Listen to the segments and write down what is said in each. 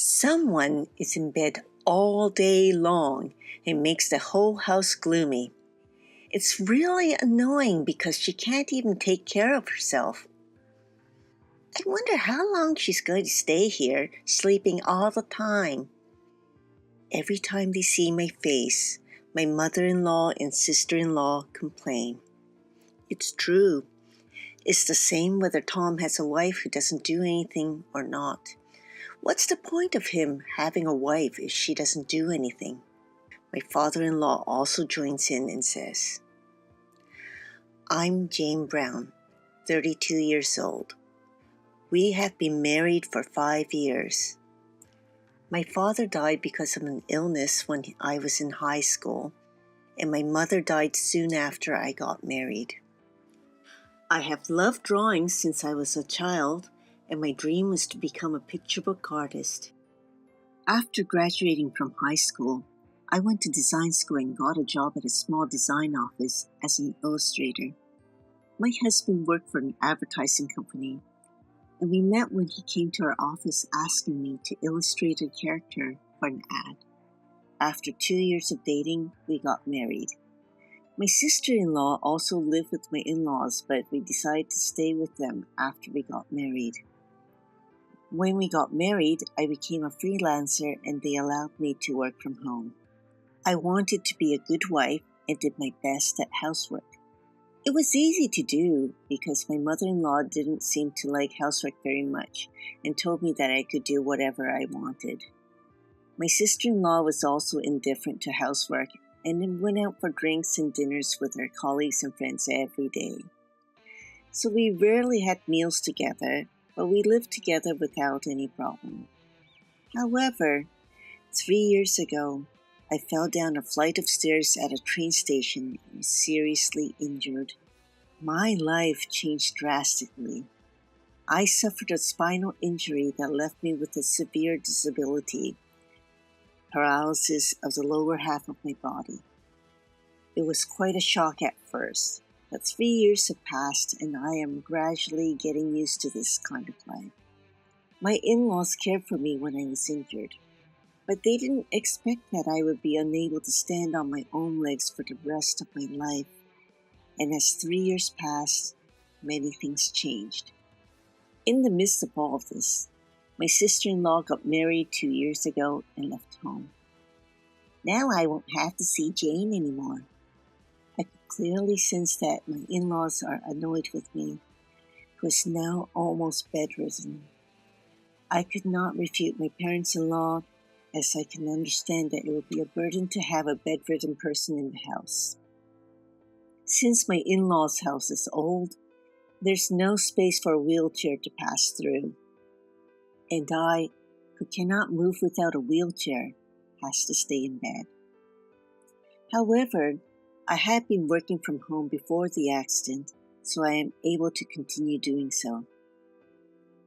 Someone is in bed all day long and makes the whole house gloomy. It's really annoying because she can't even take care of herself. I wonder how long she's going to stay here, sleeping all the time. Every time they see my face, my mother-in-law and sister-in-law complain. It's true. It's the same whether Tom has a wife who doesn't do anything or not. What's the point of him having a wife if she doesn't do anything? My father-in-law also joins in and says, I'm Jane Brown, 32 years old. We have been married for 5 years. My father died because of an illness when I was in high school, and my mother died soon after I got married. I have loved drawing since I was a child, and my dream was to become a picture book artist. After graduating from high school, I went to design school and got a job at a small design office as an illustrator. My husband worked for an advertising company, and we met when he came to our office asking me to illustrate a character for an ad. After 2 years of dating, we got married. My sister-in-law also lived with my in-laws, but we decided to stay with them after we got married. When we got married, I became a freelancer and they allowed me to work from home. I wanted to be a good wife and did my best at housework. It was easy to do because my mother-in-law didn't seem to like housework very much and told me that I could do whatever I wanted. My sister-in-law was also indifferent to housework and then went out for drinks and dinners with her colleagues and friends every day. So we rarely had meals together, but we lived together without any problem. However, 3 years ago, I fell down a flight of stairs at a train station and was seriously injured. My life changed drastically. I suffered a spinal injury that left me with a severe disability, paralysis of the lower half of my body. It was quite a shock at first, but 3 years have passed and I am gradually getting used to this kind of life. My in-laws cared for me when I was injured, but they didn't expect that I would be unable to stand on my own legs for the rest of my life. And as 3 years passed, many things changed. In the midst of all of this, my sister-in-law got married 2 years ago and left home. Now I won't have to see Jane anymore. I could clearly sense that my in-laws are annoyed with me, who is now almost bedridden. I could not refute my parents-in-law, as I can understand that it would be a burden to have a bedridden person in the house. Since my in-laws' house is old, there's no space for a wheelchair to pass through. And I, who cannot move without a wheelchair, has to stay in bed. However, I had been working from home before the accident, so I am able to continue doing so.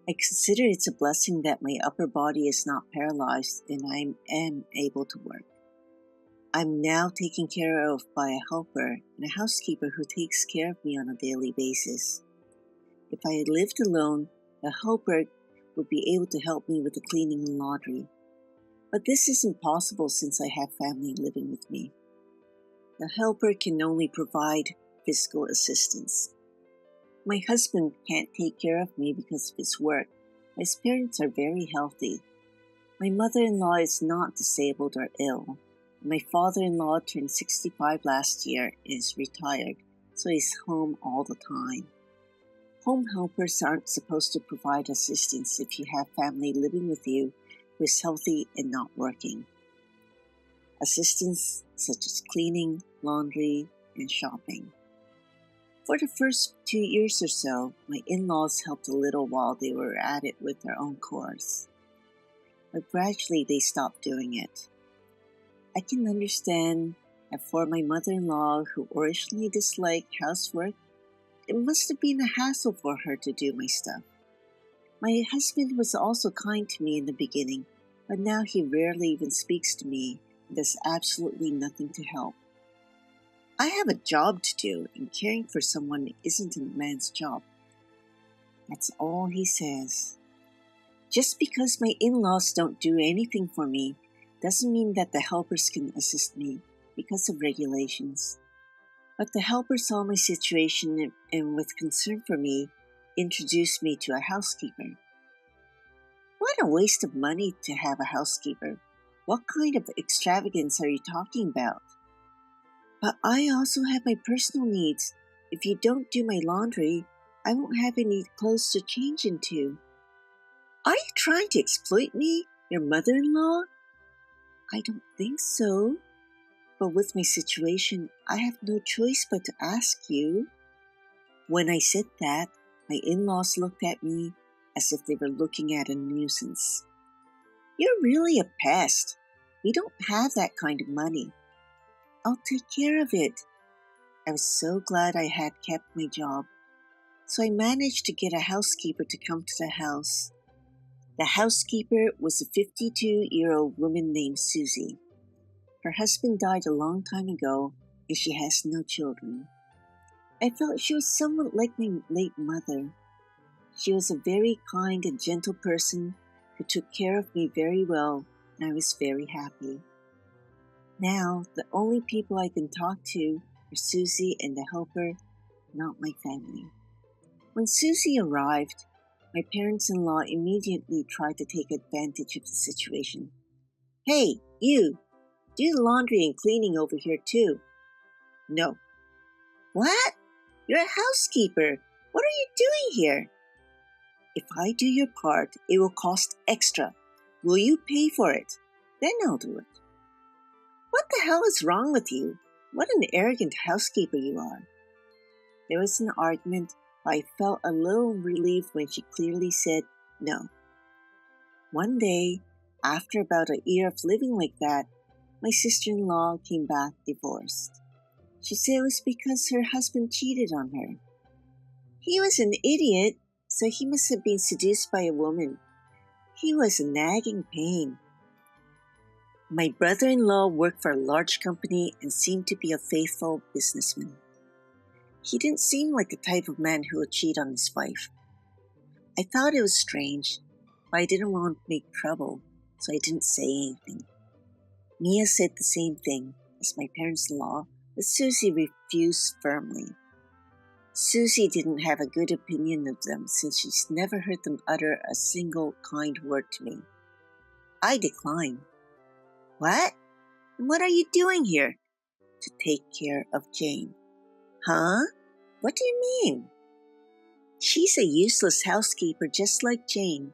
I consider it's a blessing that my upper body is not paralyzed and I am able to work. I'm now taken care of by a helper and a housekeeper who takes care of me on a daily basis. If I had lived alone, a helper would be able to help me with the cleaning and laundry. But this isn't possible since I have family living with me. The helper can only provide physical assistance. My husband can't take care of me because of his work. His parents are very healthy. My mother-in-law is not disabled or ill. My father-in-law turned 65 last year and is retired, so he's home all the time. Home helpers aren't supposed to provide assistance if you have family living with you who is healthy and not working. Assistance such as cleaning, laundry, and shopping. For the first 2 years or so, my in-laws helped a little while they were at it with their own chores. But gradually they stopped doing it. I can understand that for my mother-in-law, who originally disliked housework, it must have been a hassle for her to do my stuff. My husband was also kind to me in the beginning, but now he rarely even speaks to me and does absolutely nothing to help. I have a job to do, and caring for someone isn't a man's job. That's all he says. Just because my in-laws don't do anything for me doesn't mean that the helpers can assist me because of regulations. But the helper saw my situation and with concern for me, introduced me to a housekeeper. What a waste of money to have a housekeeper. What kind of extravagance are you talking about? But I also have my personal needs. If you don't do my laundry, I won't have any clothes to change into. Are you trying to exploit me, your mother-in-law? I don't think so. But with my situation, I have no choice but to ask you. When I said that, my in-laws looked at me as if they were looking at a nuisance. You're really a pest. We don't have that kind of money. I'll take care of it. I was so glad I had kept my job. So I managed to get a housekeeper to come to the house. The housekeeper was a 52-year-old woman named Susie. Her husband died a long time ago, and she has no children. I felt she was somewhat like my late mother. She was a very kind and gentle person who took care of me very well, and I was very happy. Now, the only people I can talk to are Susie and the helper, not my family. When Susie arrived, my parents-in-law immediately tried to take advantage of the situation. Hey, you! Do the laundry and cleaning over here too. No. What? You're a housekeeper. What are you doing here? If I do your part, it will cost extra. Will you pay for it? Then I'll do it. What the hell is wrong with you? What an arrogant housekeeper you are. There was an argument, but I felt a little relief when she clearly said no. One day, after about a year of living like that, my sister-in-law came back divorced. She said it was because her husband cheated on her. He was an idiot, so he must have been seduced by a woman. He was a nagging pain. My brother-in-law worked for a large company and seemed to be a faithful businessman. He didn't seem like the type of man who would cheat on his wife. I thought it was strange, but I didn't want to make trouble, so I didn't say anything. Mia said the same thing as my parents-in-law, but Susie refused firmly. Susie didn't have a good opinion of them since she's never heard them utter a single kind word to me. I declined. What? And what are you doing here? To take care of Jane. Huh? What do you mean? She's a useless housekeeper just like Jane.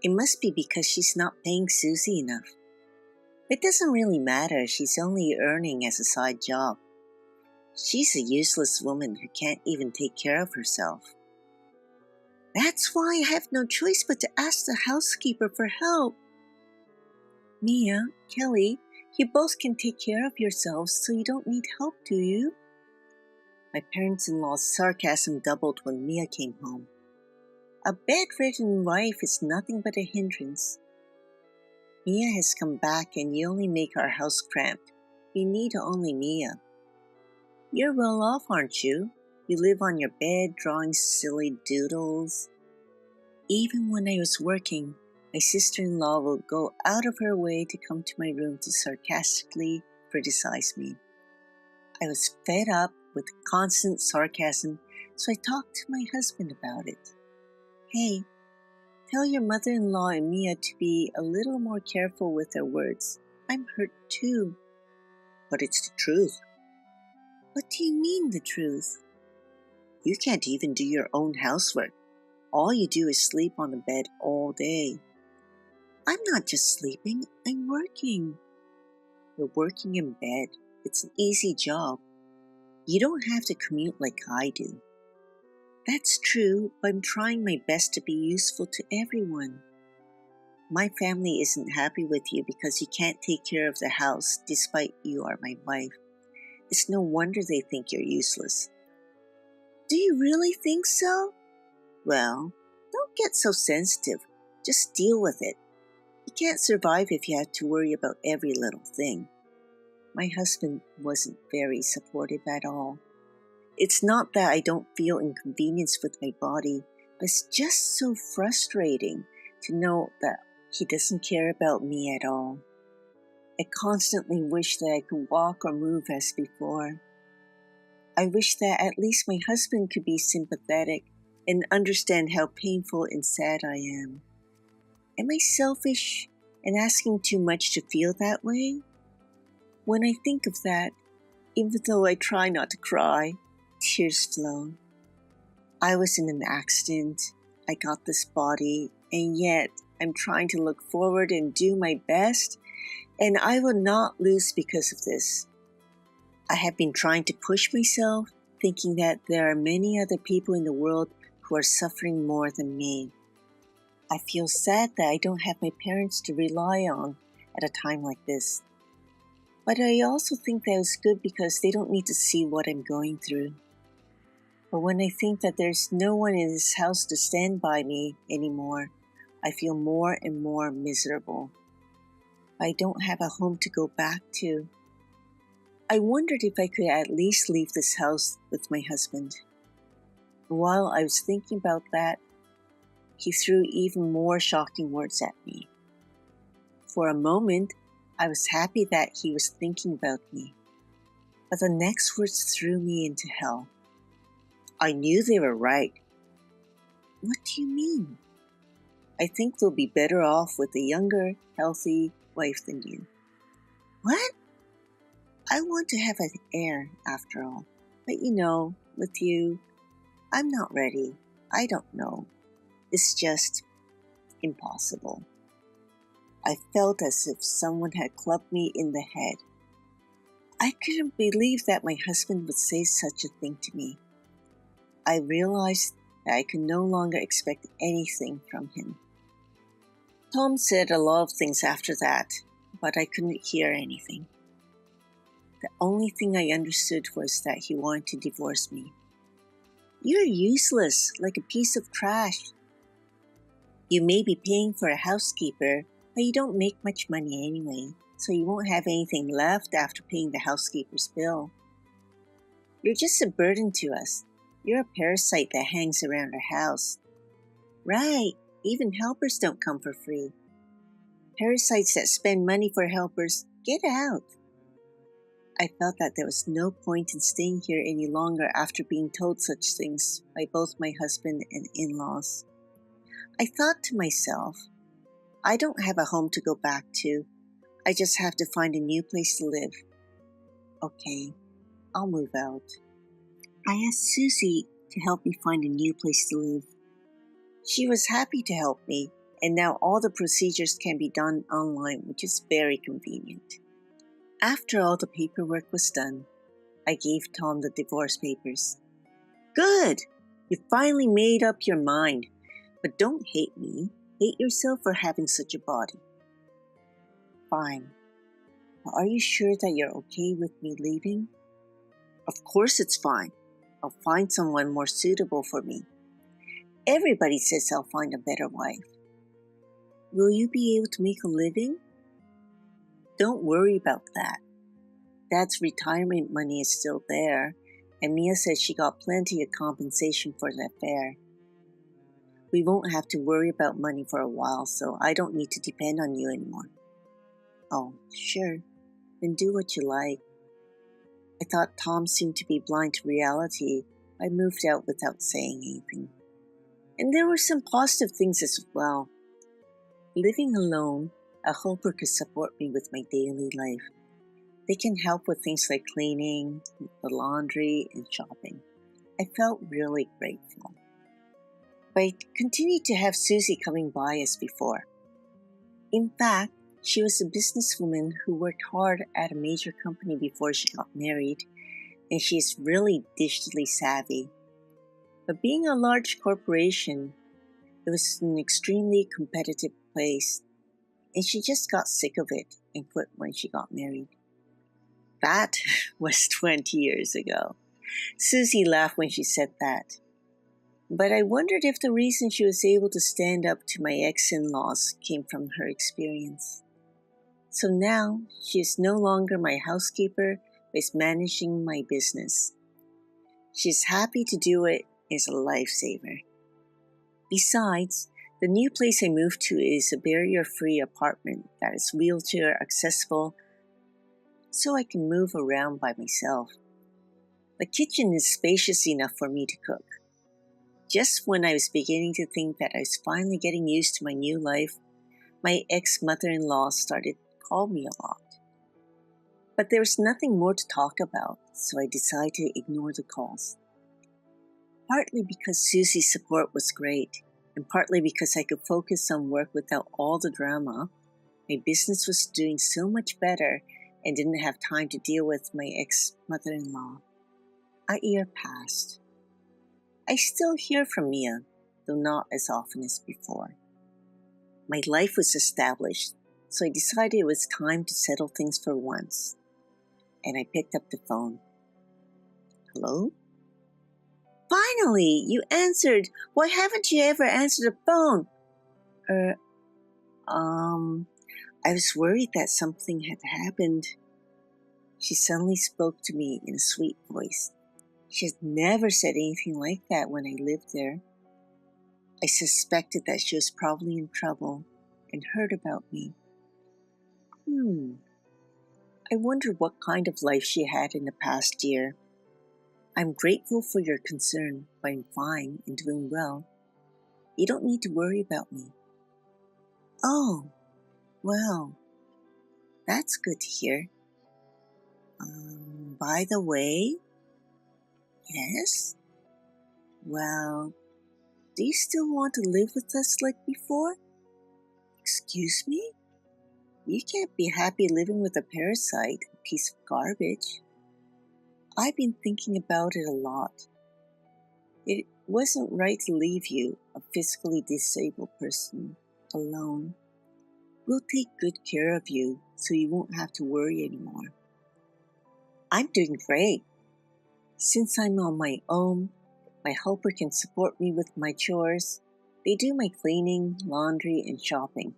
It must be because she's not paying Susie enough. It doesn't really matter, she's only earning as a side job. She's a useless woman who can't even take care of herself. That's why I have no choice but to ask the housekeeper for help. Mia, Kelly, you both can take care of yourselves, so you don't need help, do you? My parents-in-law's sarcasm doubled when Mia came home. A bedridden wife is nothing but a hindrance. Mia has come back and you only make our house cramped. We need only Mia. You're well off, aren't you? You live on your bed drawing silly doodles. Even when I was working, my sister-in-law would go out of her way to come to my room to sarcastically criticize me. I was fed up with constant sarcasm, so I talked to my husband about it. Hey, tell your mother-in-law and Mia to be a little more careful with their words. I'm hurt too. But it's the truth. What do you mean, the truth? You can't even do your own housework. All you do is sleep on the bed all day. I'm not just sleeping, I'm working. You're working in bed. It's an easy job. You don't have to commute like I do. That's true, but I'm trying my best to be useful to everyone. My family isn't happy with you because you can't take care of the house despite you are my wife. It's no wonder they think you're useless. Do you really think so? Well, don't get so sensitive. Just deal with it. You can't survive if you have to worry about every little thing. My husband wasn't very supportive at all. It's not that I don't feel inconvenience with my body, but it's just so frustrating to know that he doesn't care about me at all. I constantly wish that I could walk or move as before. I wish that at least my husband could be sympathetic and understand how painful and sad I am. Am I selfish and asking too much to feel that way? When I think of that, even though I try not to cry, tears flow. I was in an accident. I got this body, and yet I'm trying to look forward and do my best, and I will not lose because of this. I have been trying to push myself, thinking that there are many other people in the world who are suffering more than me. I feel sad that I don't have my parents to rely on at a time like this. But I also think that it's good because they don't need to see what I'm going through. But when I think that there's no one in this house to stand by me anymore, I feel more and more miserable. I don't have a home to go back to. I wondered if I could at least leave this house with my husband. While I was thinking about that, he threw even more shocking words at me. For a moment, I was happy that he was thinking about me. But the next words threw me into hell. I knew they were right. What do you mean? I think they'll be better off with a younger, healthy wife than you. What? I want to have an heir, after all. But with you, I'm not ready. I don't know. It's just impossible. I felt as if someone had clubbed me in the head. I couldn't believe that my husband would say such a thing to me. I realized that I could no longer expect anything from him. Tom said a lot of things after that, but I couldn't hear anything. The only thing I understood was that he wanted to divorce me. You're useless, like a piece of trash. You may be paying for a housekeeper, but you don't make much money anyway, so you won't have anything left after paying the housekeeper's bill. You're just a burden to us. You're a parasite that hangs around our house. Right, even helpers don't come for free. Parasites that spend money for helpers, get out. I felt that there was no point in staying here any longer after being told such things by both my husband and in-laws. I thought to myself, I don't have a home to go back to. I just have to find a new place to live. Okay, I'll move out. I asked Susie to help me find a new place to live. She was happy to help me, and now all the procedures can be done online, which is very convenient. After all the paperwork was done, I gave Tom the divorce papers. Good! You finally made up your mind. But don't hate me. Hate yourself for having such a body. Fine. But are you sure that you're okay with me leaving? Of course it's fine. I'll find someone more suitable for me. Everybody says I'll find a better wife. Will you be able to make a living? Don't worry about that. Dad's retirement money is still there, and Mia says she got plenty of compensation for the affair. We won't have to worry about money for a while, so I don't need to depend on you anymore. Oh, sure. Then do what you like. I thought Tom seemed to be blind to reality. I moved out without saying anything. And there were some positive things as well. Living alone, a helper could support me with my daily life. They can help with things like cleaning, the laundry, and shopping. I felt really grateful. But I continued to have Susie coming by as before. In fact, she was a businesswoman who worked hard at a major company before she got married, and she is really digitally savvy. But being a large corporation, it was an extremely competitive place, and she just got sick of it and quit when she got married. That was 20 years ago. Susie laughed when she said that. But I wondered if the reason she was able to stand up to my ex-in-laws came from her experience. So now, she is no longer my housekeeper, but is managing my business. She is happy to do it and is a lifesaver. Besides, The new place I moved to is a barrier-free apartment that is wheelchair accessible, so I can move around by myself. The kitchen is spacious enough for me to cook. Just when I was beginning to think that I was finally getting used to my new life, my ex-mother-in-law started to call me a lot. But there was nothing more to talk about, so I decided to ignore the calls. Partly because Susie's support was great, and partly because I could focus on work without all the drama, my business was doing so much better and didn't have time to deal with my ex-mother-in-law. A year passed. I still hear from Mia, though not as often as before. My life was established, so I decided it was time to settle things for once. And I picked up the phone. Hello? Finally, you answered. Why haven't you ever answered the phone? I was worried that something had happened. She suddenly spoke to me in a sweet voice. She had never said anything like that when I lived there. I suspected that she was probably in trouble and heard about me. I wondered what kind of life she had in the past year. I'm grateful for your concern, but I'm fine and doing well. You don't need to worry about me. Oh, well, that's good to hear. By the way, yes? Well, do you still want to live with us like before? Excuse me? You can't be happy living with a parasite, a piece of garbage. I've been thinking about it a lot. It wasn't right to leave you, a physically disabled person, alone. We'll take good care of you so you won't have to worry anymore. I'm doing great. Since I'm on my own, my helper can support me with my chores. They do my cleaning, laundry, and shopping.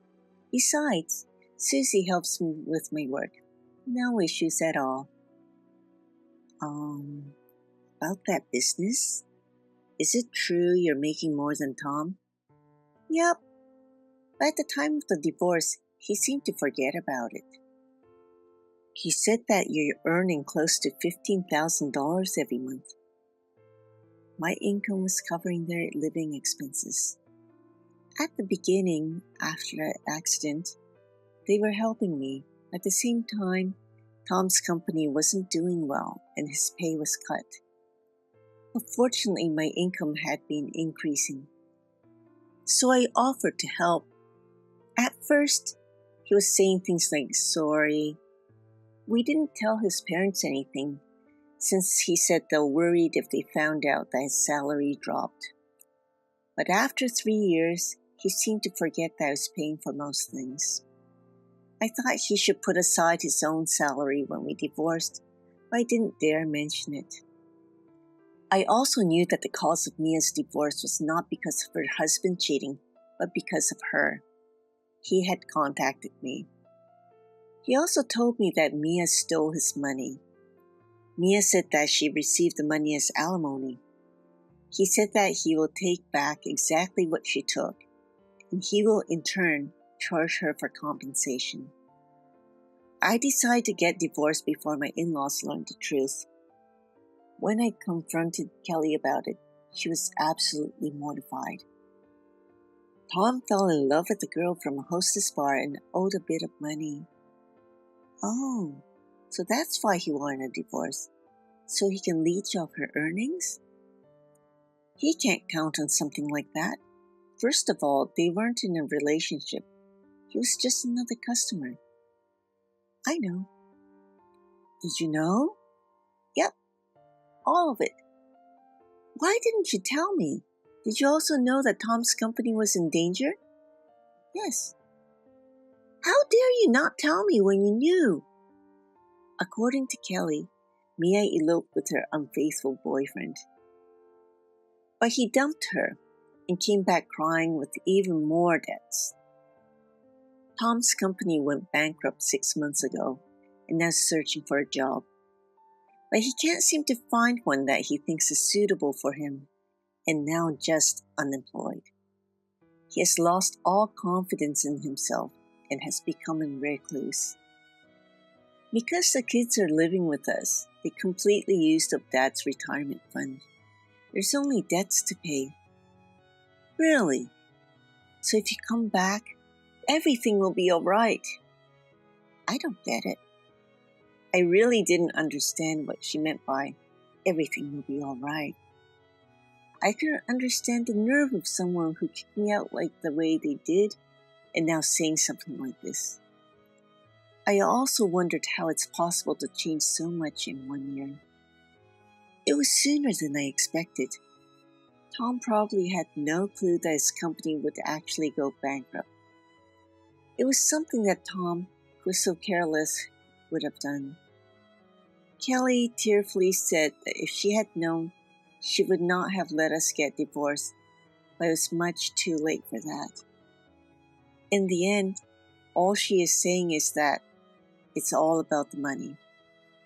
Besides, Susie helps me with my work. No issues at all. About that business? Is it true you're making more than Tom? Yep. But at the time of the divorce, he seemed to forget about it. He said that you're earning close to $15,000 every month. My income was covering their living expenses. At the beginning, after that accident, they were helping me. At the same time, Tom's company wasn't doing well and his pay was cut. But fortunately, my income had been increasing. So I offered to help. At first, he was saying things like, sorry. We didn't tell his parents anything, since he said they were worried if they found out that his salary dropped. But after 3 years, he seemed to forget that I was paying for most things. I thought he should put aside his own salary when we divorced, but I didn't dare mention it. I also knew that the cause of Mia's divorce was not because of her husband cheating, but because of her. He had contacted me. He also told me that Mia stole his money. Mia said that she received the money as alimony. He said that he will take back exactly what she took, and he will in turn charge her for compensation. I decided to get divorced before my in-laws learned the truth. When I confronted Kelly about it, she was absolutely mortified. Tom fell in love with a girl from a hostess bar and owed a bit of money. Oh, so that's why he wanted a divorce, so he can leech off her earnings? He can't count on something like that. First of all, they weren't in a relationship. He was just another customer. I know. Did you know? Yep, all of it. Why didn't you tell me? Did you also know that Tom's company was in danger? Yes. How dare you not tell me when you knew? According to Kelly, Mia eloped with her unfaithful boyfriend. But he dumped her and came back crying with even more debts. Tom's company went bankrupt 6 months ago and now is searching for a job. But he can't seem to find one that he thinks is suitable for him, and now just unemployed. He has lost all confidence in himself and has become a recluse. Because the kids are living with us, they completely used up Dad's retirement fund. There's only debts to pay. Really? So if you come back, everything will be all right. I don't get it. I really didn't understand what she meant by everything will be all right. I couldn't understand the nerve of someone who kicked me out like the way they did and now saying something like this. I also wondered how it's possible to change so much in 1 year. It was sooner than I expected. Tom probably had no clue that his company would actually go bankrupt. It was something that Tom, who was so careless, would have done. Kelly tearfully said that if she had known, she would not have let us get divorced, but it was much too late for that. In the end, all she is saying is that it's all about the money.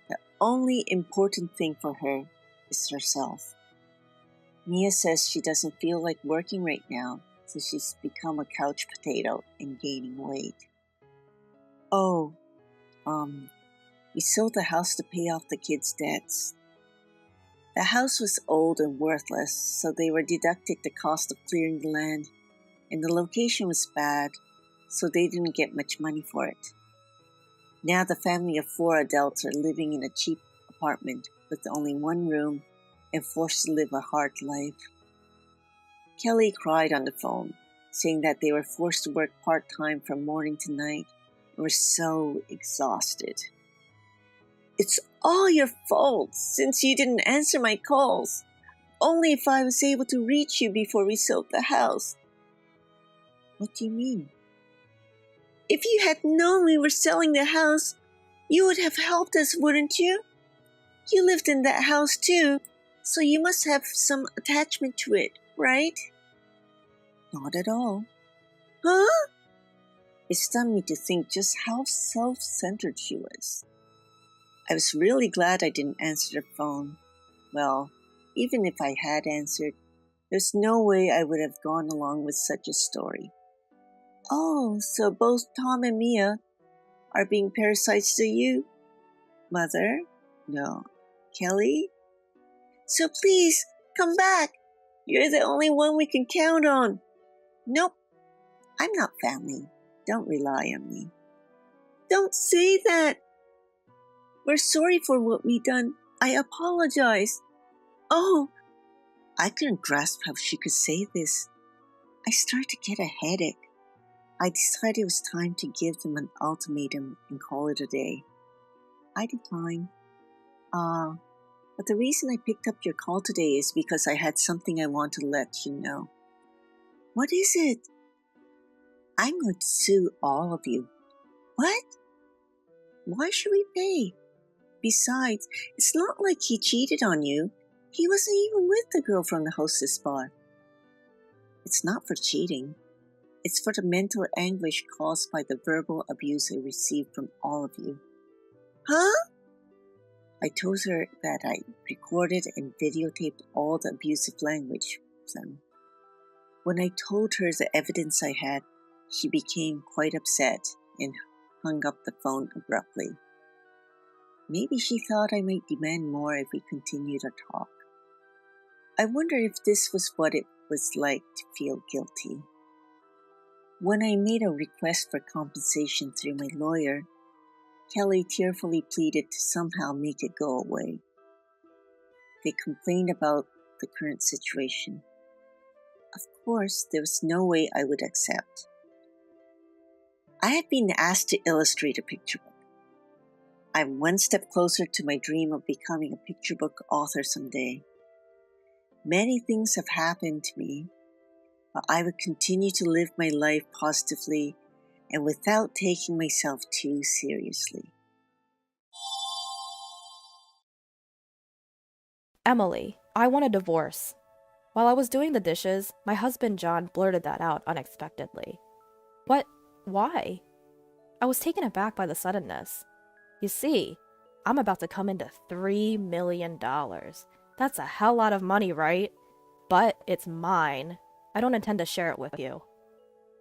The only important thing for her is herself. Mia says she doesn't feel like working right now, so she's become a couch potato and gaining weight. Oh, we sold the house to pay off the kids' debts. The house was old and worthless, so they were deducted the cost of clearing the land, and the location was bad, so they didn't get much money for it. Now the family of 4 adults are living in a cheap apartment with only 1 room and forced to live a hard life. Kelly cried on the phone, saying that they were forced to work part-time from morning to night and were so exhausted. It's all your fault since you didn't answer my calls. Only if I was able to reach you before we sold the house. What do you mean? If you had known we were selling the house, you would have helped us, wouldn't you? You lived in that house too, so you must have some attachment to it, right? Not at all. Huh? It stunned me to think just how self-centered she was. I was really glad I didn't answer the phone. Well, even if I had answered, there's no way I would have gone along with such a story. Oh, so both Tom and Mia are being parasites to you? Mother? No. Kelly? So please, come back. You're the only one we can count on. Nope. I'm not family. Don't rely on me. Don't say that. We're sorry for what we done. I apologize. Oh, I couldn't grasp how she could say this. I started to get a headache. I decided it was time to give them an ultimatum and call it a day. I declined. But the reason I picked up your call today is because I had something I want to let you know. What is it? I'm going to sue all of you. What? Why should we pay? Besides, it's not like he cheated on you. He wasn't even with the girl from the hostess bar. It's not for cheating. It's for the mental anguish caused by the verbal abuse I received from all of you. Huh? I told her that I recorded and videotaped all the abusive language from them. When I told her the evidence I had, she became quite upset and hung up the phone abruptly. Maybe she thought I might demand more if we continued our talk. I wonder if this was what it was like to feel guilty. When I made a request for compensation through my lawyer, Kelly tearfully pleaded to somehow make it go away. They complained about the current situation. Of course, there was no way I would accept. I had been asked to illustrate a picture book. I'm one step closer to my dream of becoming a picture book author someday. Many things have happened to me, but I would continue to live my life positively and without taking myself too seriously. Emily, I want a divorce. While I was doing the dishes, my husband John blurted that out unexpectedly. What? Why? I was taken aback by the suddenness. You see, I'm about to come into $3 million. That's a hell lot of money, right? But it's mine. I don't intend to share it with you.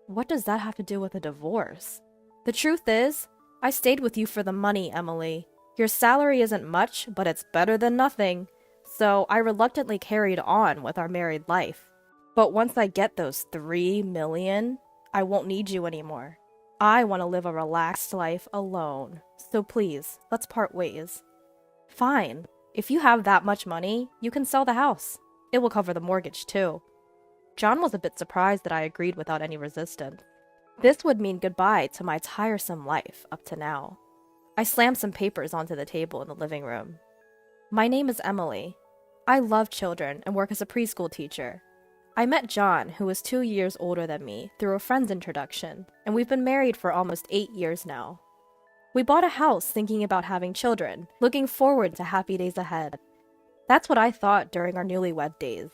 What does that have to do with a divorce? The truth is, I stayed with you for the money, Emily. Your salary isn't much, but it's better than nothing. So I reluctantly carried on with our married life. But once I get those $3 million, I won't need you anymore. I want to live a relaxed life alone. So please, let's part ways. Fine. If you have that much money, you can sell the house. It will cover the mortgage too. John was a bit surprised that I agreed without any resistance. This would mean goodbye to my tiresome life up to now. I slammed some papers onto the table in the living room. My name is Emily. I love children and work as a preschool teacher. I met John, who is 2 years older than me, through a friend's introduction, and we've been married for almost 8 years now. We bought a house thinking about having children, looking forward to happy days ahead. That's what I thought during our newlywed days.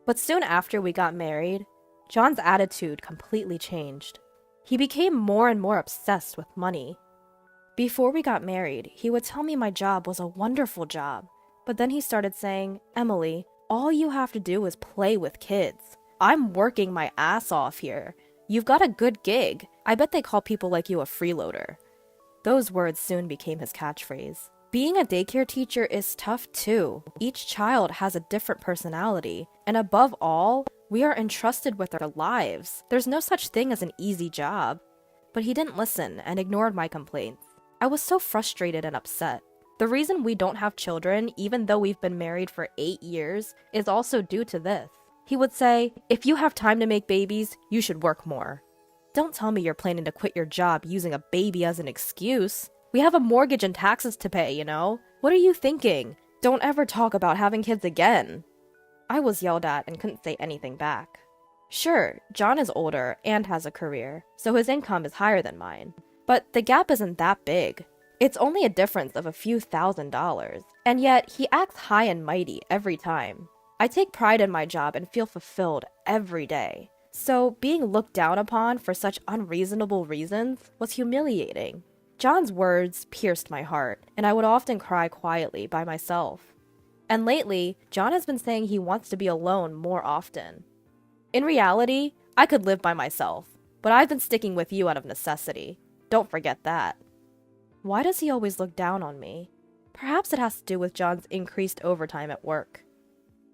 But soon after we got married, John's attitude completely changed. He became more and more obsessed with money. Before we got married, he would tell me my job was a wonderful job, but then he started saying, Emily, all you have to do is play with kids. I'm working my ass off here. You've got a good gig. I bet they call people like you a freeloader. Those words soon became his catchphrase. Being a daycare teacher is tough too. Each child has a different personality, and above all, we are entrusted with their lives. There's no such thing as an easy job. But he didn't listen and ignored my complaints. I was so frustrated and upset. The reason we don't have children, even though we've been married for 8 years, is also due to this. He would say, if you have time to make babies, you should work more. Don't tell me you're planning to quit your job using a baby as an excuse. We have a mortgage and taxes to pay, you know? What are you thinking? Don't ever talk about having kids again. I was yelled at and couldn't say anything back. Sure, John is older and has a career, so his income is higher than mine. But the gap isn't that big. It's only a difference of a few $1,000s, and yet he acts high and mighty every time. I take pride in my job and feel fulfilled every day. So being looked down upon for such unreasonable reasons was humiliating. John's words pierced my heart, and I would often cry quietly by myself. And lately, John has been saying he wants to be alone more often. In reality, I could live by myself, but I've been sticking with you out of necessity. Don't forget that. Why does he always look down on me? Perhaps it has to do with John's increased overtime at work.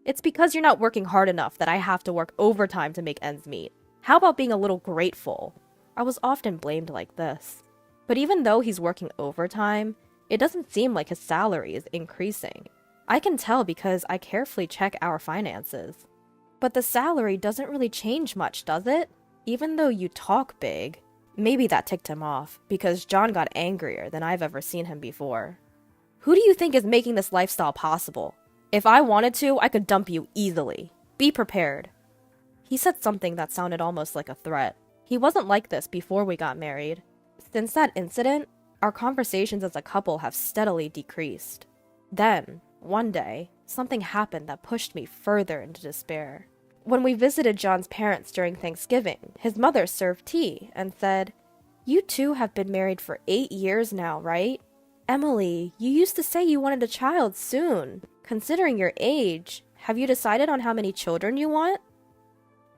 It's because you're not working hard enough that I have to work overtime to make ends meet. How about being a little grateful? I was often blamed like this. But even though he's working overtime, it doesn't seem like his salary is increasing. I can tell because I carefully check our finances. But the salary doesn't really change much, does it? Even though you talk big. Maybe that ticked him off, because John got angrier than I've ever seen him before. Who do you think is making this lifestyle possible? If I wanted to, I could dump you easily. Be prepared. He said something that sounded almost like a threat. He wasn't like this before we got married. Since that incident, our conversations as a couple have steadily decreased. Then, one day, something happened that pushed me further into despair. When we visited John's parents during Thanksgiving, his mother served tea and said, "You two have been married for 8 years now, right? Emily, you used to say you wanted a child soon. Considering your age, have you decided on how many children you want?"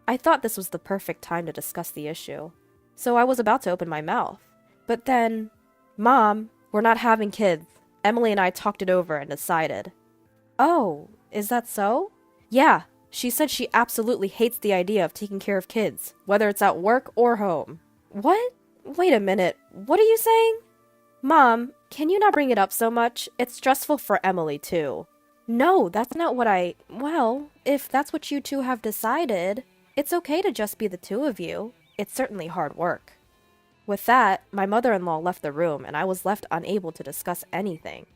I thought this was the perfect time to discuss the issue, so I was about to open my mouth. But then, "Mom, we're not having kids. Emily and I talked it over and decided." "Oh, is that so?" "Yeah, she said she absolutely hates the idea of taking care of kids, whether it's at work or home." "What? Wait a minute, what are you saying?" "Mom, can you not bring it up so much? It's stressful for Emily too." "No, that's not what well, if that's what you two have decided, it's okay to just be the two of you. It's certainly hard work." With that, my mother-in-law left the room and I was left unable to discuss anything.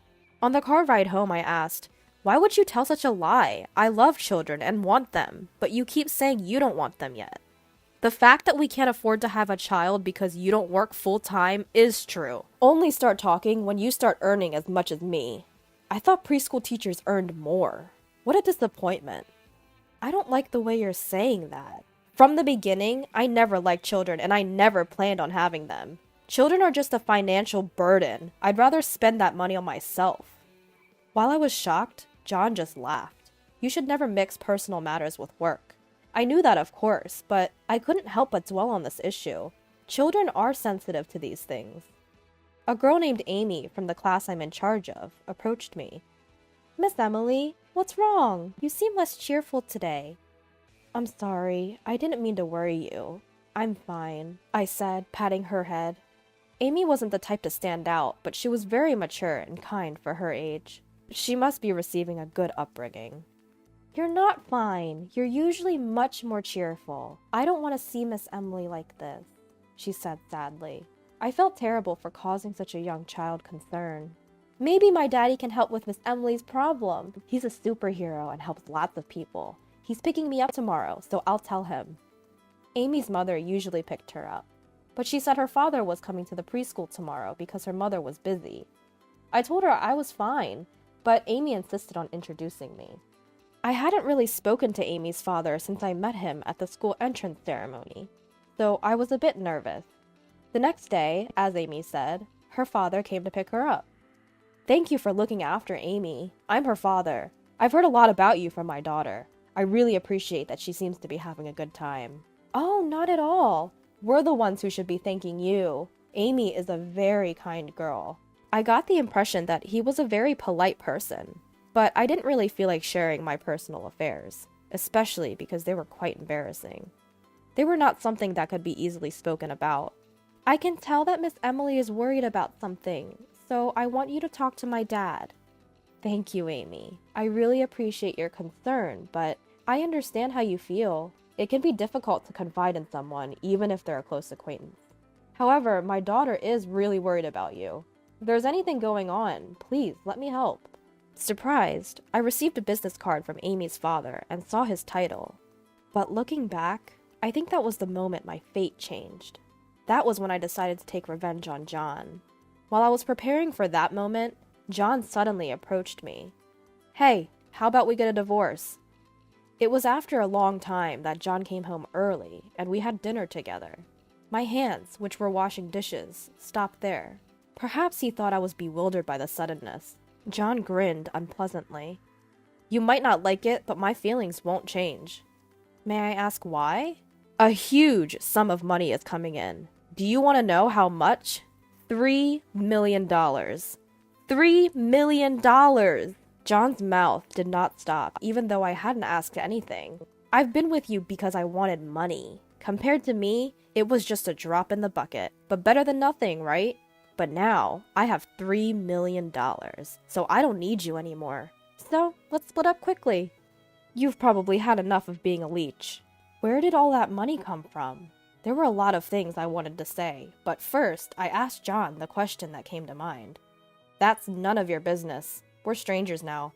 On the car ride home, I asked, "Why would you tell such a lie? I love children and want them, but you keep saying you don't want them yet." The fact that we can't afford to have a child because you don't work full-time is true. Only start talking when you start earning as much as me. I thought preschool teachers earned more. What a disappointment. I don't like the way you're saying that. From the beginning, I never liked children and I never planned on having them. Children are just a financial burden. I'd rather spend that money on myself. While I was shocked, John just laughed. You should never mix personal matters with work. I knew that, of course, but I couldn't help but dwell on this issue. Children are sensitive to these things. A girl named Amy from the class I'm in charge of approached me. "Miss Emily, what's wrong? You seem less cheerful today." "I'm sorry, I didn't mean to worry you. I'm fine," I said, patting her head. Amy wasn't the type to stand out, but she was very mature and kind for her age. She must be receiving a good upbringing. "You're not fine. You're usually much more cheerful. I don't want to see Miss Emily like this," she said sadly. I felt terrible for causing such a young child concern. "Maybe my daddy can help with Miss Emily's problem. He's a superhero and helps lots of people. He's picking me up tomorrow, so I'll tell him." Amy's mother usually picked her up, but she said her father was coming to the preschool tomorrow because her mother was busy. I told her I was fine, but Amy insisted on introducing me. I hadn't really spoken to Amy's father since I met him at the school entrance ceremony, so I was a bit nervous. The next day, as Amy said, her father came to pick her up. "Thank you for looking after Amy. I'm her father. I've heard a lot about you from my daughter. I really appreciate that she seems to be having a good time." "Oh, not at all. We're the ones who should be thanking you. Amy is a very kind girl." I got the impression that he was a very polite person, but I didn't really feel like sharing my personal affairs, especially because they were quite embarrassing. They were not something that could be easily spoken about. "I can tell that Miss Emily is worried about something, so I want you to talk to my dad." "Thank you, Amy. I really appreciate your concern, but I understand how you feel. It can be difficult to confide in someone, even if they're a close acquaintance. However, my daughter is really worried about you. If there's anything going on, please let me help." Surprised, I received a business card from Amy's father and saw his title. But looking back, I think that was the moment my fate changed. That was when I decided to take revenge on John. While I was preparing for that moment, John suddenly approached me. "Hey, how about we get a divorce?" It was after a long time that John came home early, and we had dinner together. My hands, which were washing dishes, stopped there. Perhaps he thought I was bewildered by the suddenness. John grinned unpleasantly. "You might not like it, but my feelings won't change." "May I ask why?" "A huge sum of money is coming in. Do you want to know how much? $3 million. $3 million! John's mouth did not stop, even though I hadn't asked anything. "I've been with you because I wanted money. Compared to me, it was just a drop in the bucket, but better than nothing, right? But now, I have $3 million, so I don't need you anymore. So, let's split up quickly." "You've probably had enough of being a leech." Where did all that money come from? There were a lot of things I wanted to say, but first, I asked John the question that came to mind. "That's none of your business. We're strangers now."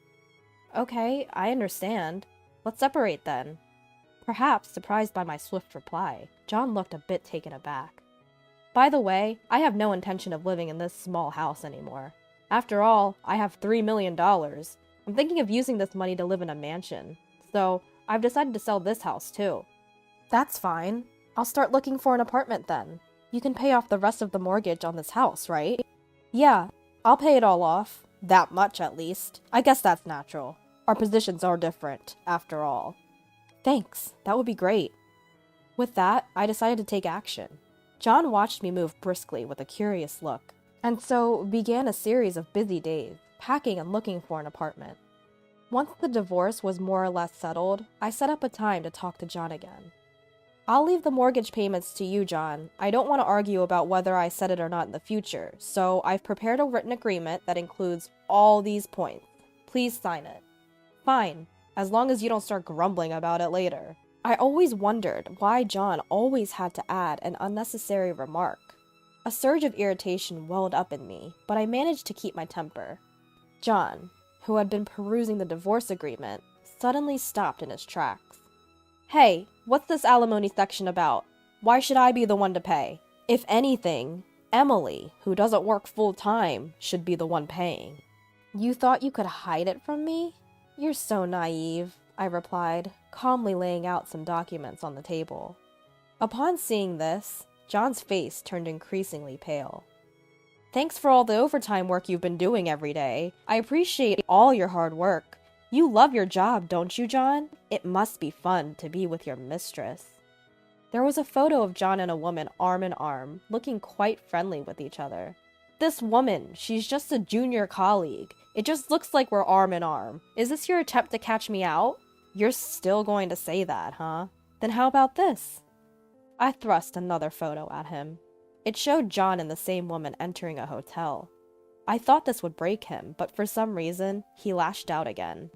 "Okay, I understand. Let's separate then." Perhaps surprised by my swift reply, John looked a bit taken aback. "By the way, I have no intention of living in this small house anymore. After all, I have $3 million. I'm thinking of using this money to live in a mansion. So, I've decided to sell this house too." "That's fine. I'll start looking for an apartment then. You can pay off the rest of the mortgage on this house, right?" "Yeah, I'll pay it all off. That much, at least. I guess that's natural. Our positions are different, after all." "Thanks. That would be great." With that, I decided to take action. John watched me move briskly with a curious look, and so began a series of busy days, packing and looking for an apartment. Once the divorce was more or less settled, I set up a time to talk to John again. "I'll leave the mortgage payments to you, John. I don't want to argue about whether I set it or not in the future, so I've prepared a written agreement that includes all these points. Please sign it." "Fine, as long as you don't start grumbling about it later." I always wondered why John always had to add an unnecessary remark. A surge of irritation welled up in me, but I managed to keep my temper. John, who had been perusing the divorce agreement, suddenly stopped in his tracks. "Hey, what's this alimony section about? Why should I be the one to pay? If anything, Emily, who doesn't work full-time, should be the one paying." "You thought you could hide it from me? You're so naive," I replied, calmly laying out some documents on the table. Upon seeing this, John's face turned increasingly pale. "Thanks for all the overtime work you've been doing every day. I appreciate all your hard work. You love your job, don't you, John? It must be fun to be with your mistress. There was a photo of John and a woman arm in arm, looking quite friendly with each other. This woman, she's just a junior colleague. It just looks like we're arm in arm. Is this your attempt to catch me out? You're still going to say that, huh? Then how about this? I thrust another photo at him. It showed John and the same woman entering a hotel. I thought this would break him, but for some reason, he lashed out again.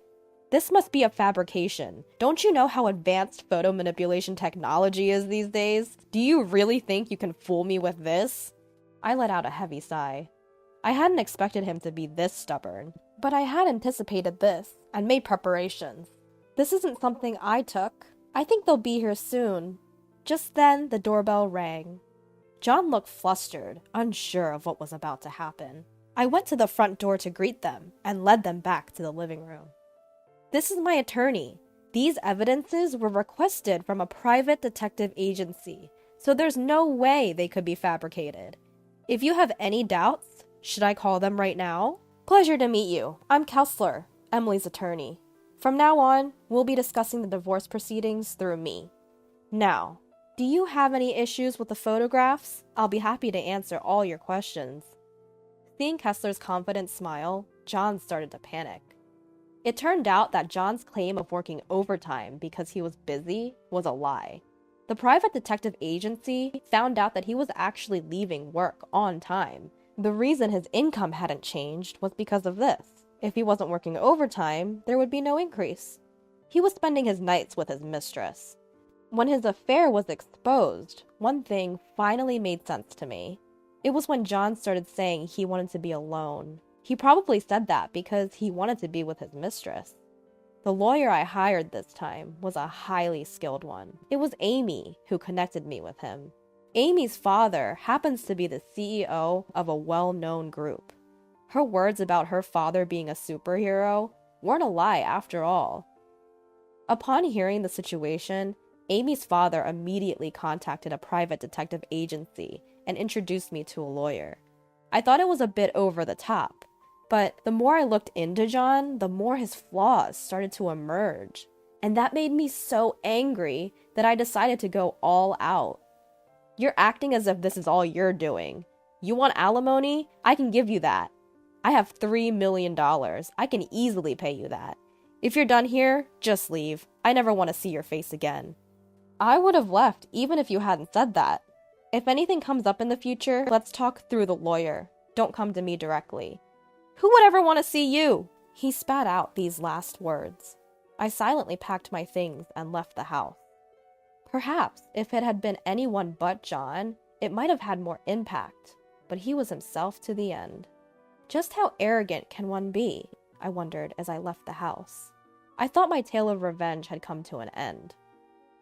This must be a fabrication. Don't you know how advanced photo manipulation technology is these days? Do you really think you can fool me with this? I let out a heavy sigh. I hadn't expected him to be this stubborn, but I had anticipated this and made preparations. This isn't something I took. I think they'll be here soon. Just then, the doorbell rang. John looked flustered, unsure of what was about to happen. I went to the front door to greet them and led them back to the living room. This is my attorney. These evidences were requested from a private detective agency, so there's no way they could be fabricated. If you have any doubts, should I call them right now? Pleasure to meet you. I'm Kessler, Emily's attorney. From now on, we'll be discussing the divorce proceedings through me. Now, do you have any issues with the photographs? I'll be happy to answer all your questions. Seeing Kessler's confident smile, John started to panic. It turned out that John's claim of working overtime because he was busy was a lie. The private detective agency found out that he was actually leaving work on time. The reason his income hadn't changed was because of this. If he wasn't working overtime, there would be no increase. He was spending his nights with his mistress. When his affair was exposed, one thing finally made sense to me. It was when John started saying he wanted to be alone. He probably said that because he wanted to be with his mistress. The lawyer I hired this time was a highly skilled one. It was Amy who connected me with him. Amy's father happens to be the CEO of a well-known group. Her words about her father being a superhero weren't a lie after all. Upon hearing the situation, Amy's father immediately contacted a private detective agency and introduced me to a lawyer. I thought it was a bit over the top, but the more I looked into John, the more his flaws started to emerge. And that made me so angry that I decided to go all out. You're acting as if this is all you're doing. You want alimony? I can give you that. I have $3 million. I can easily pay you that. If you're done here, just leave. I never want to see your face again. I would have left even if you hadn't said that. If anything comes up in the future, let's talk through the lawyer. Don't come to me directly. Who would ever want to see you? He spat out these last words. I silently packed my things and left the house. Perhaps if it had been anyone but John, it might have had more impact, but he was himself to the end. Just how arrogant can one be? I wondered as I left the house. I thought my tale of revenge had come to an end.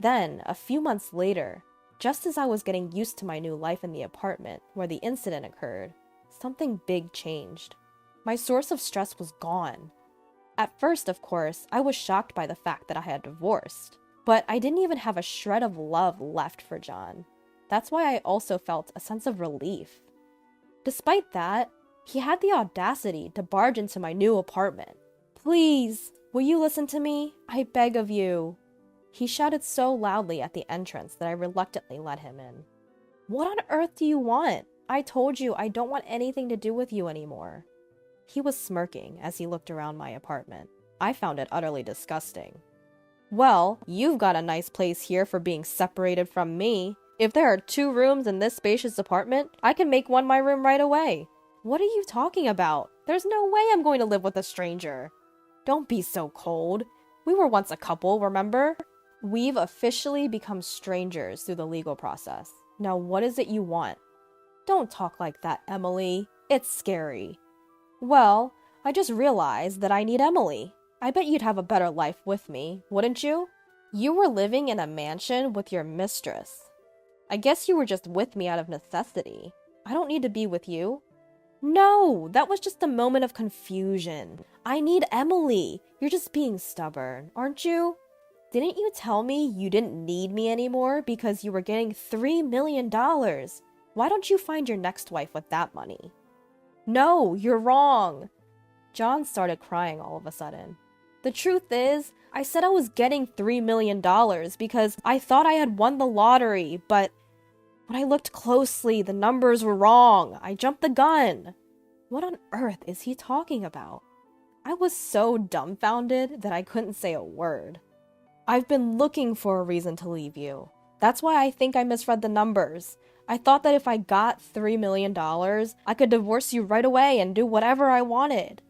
Then, a few months later, just as I was getting used to my new life in the apartment where the incident occurred, something big changed. My source of stress was gone. At first, of course, I was shocked by the fact that I had divorced, but I didn't even have a shred of love left for John. That's why I also felt a sense of relief. Despite that, he had the audacity to barge into my new apartment. Please, will you listen to me? I beg of you. He shouted so loudly at the entrance that I reluctantly let him in. What on earth do you want? I told you I don't want anything to do with you anymore. He was smirking as he looked around my apartment. I found it utterly disgusting. Well, you've got a nice place here for being separated from me. If there are 2 rooms in this spacious apartment, I can make one my room right away. What are you talking about? There's no way I'm going to live with a stranger. Don't be so cold. We were once a couple, remember? We've officially become strangers through the legal process. Now what is it you want? Don't talk like that, Emily. It's scary. Well, I just realized that I need Emily. I bet you'd have a better life with me, wouldn't you? You were living in a mansion with your mistress. I guess you were just with me out of necessity. I don't need to be with you. No, that was just a moment of confusion. I need Emily. You're just being stubborn, aren't you? Didn't you tell me you didn't need me anymore because you were getting $3 million? Why don't you find your next wife with that money? No, you're wrong. John started crying all of a sudden. The truth is, I said I was getting $3 million because I thought I had won the lottery, but when I looked closely, the numbers were wrong. I jumped the gun. What on earth is he talking about? I was so dumbfounded that I couldn't say a word. I've been looking for a reason to leave you. That's why I think I misread the numbers. I thought that if I got $3 million, I could divorce you right away and do whatever I wanted.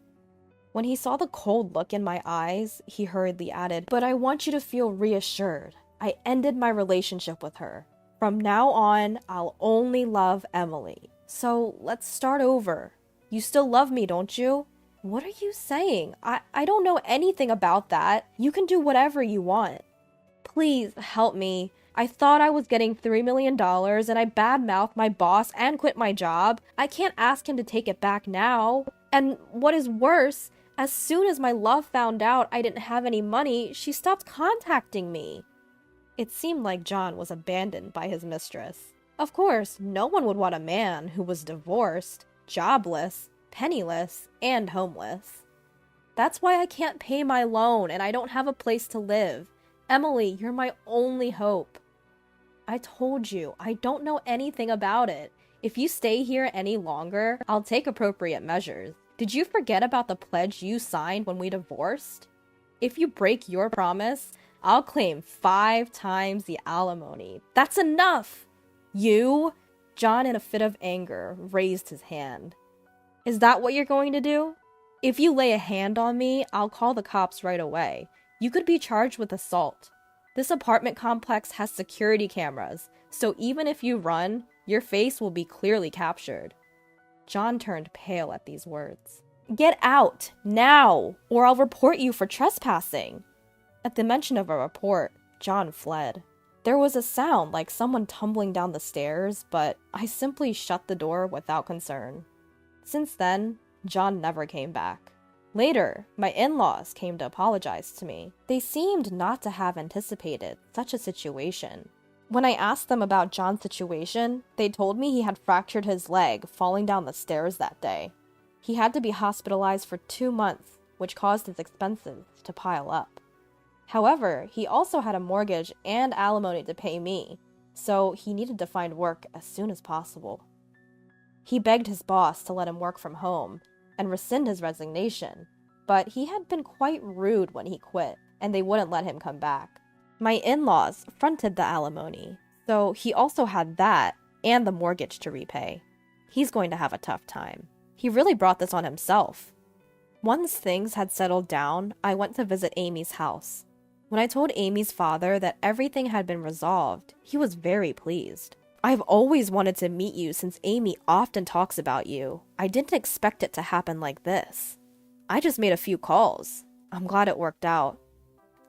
When he saw the cold look in my eyes, he hurriedly added, "But I want you to feel reassured. I ended my relationship with her. From now on, I'll only love Emily. So let's start over. You still love me, don't you?" What are you saying? I don't know anything about that. You can do whatever you want. Please help me. I thought I was getting $3 million and I badmouthed my boss and quit my job. I can't ask him to take it back now. And what is worse, as soon as my love found out I didn't have any money, she stopped contacting me. It seemed like John was abandoned by his mistress. Of course, no one would want a man who was divorced, jobless, penniless, and homeless. That's why I can't pay my loan and I don't have a place to live. Emily, you're my only hope. I told you, I don't know anything about it. If you stay here any longer, I'll take appropriate measures. Did you forget about the pledge you signed when we divorced? If you break your promise, I'll claim 5 times the alimony. That's enough! You? John, in a fit of anger, raised his hand. Is that what you're going to do? If you lay a hand on me, I'll call the cops right away. You could be charged with assault. This apartment complex has security cameras, so even if you run, your face will be clearly captured. John turned pale at these words. Get out, now, or I'll report you for trespassing. At the mention of a report, John fled. There was a sound like someone tumbling down the stairs, but I simply shut the door without concern. Since then, John never came back. Later, my in-laws came to apologize to me. They seemed not to have anticipated such a situation. When I asked them about John's situation, they told me he had fractured his leg falling down the stairs that day. He had to be hospitalized for 2 months, which caused his expenses to pile up. However, he also had a mortgage and alimony to pay me, so he needed to find work as soon as possible. He begged his boss to let him work from home and rescind his resignation, but he had been quite rude when he quit, and they wouldn't let him come back. My in-laws fronted the alimony, so he also had that and the mortgage to repay. He's going to have a tough time. He really brought this on himself. Once things had settled down, I went to visit Amy's house. When I told Amy's father that everything had been resolved, he was very pleased. I've always wanted to meet you since Amy often talks about you. I didn't expect it to happen like this. I just made a few calls. I'm glad it worked out.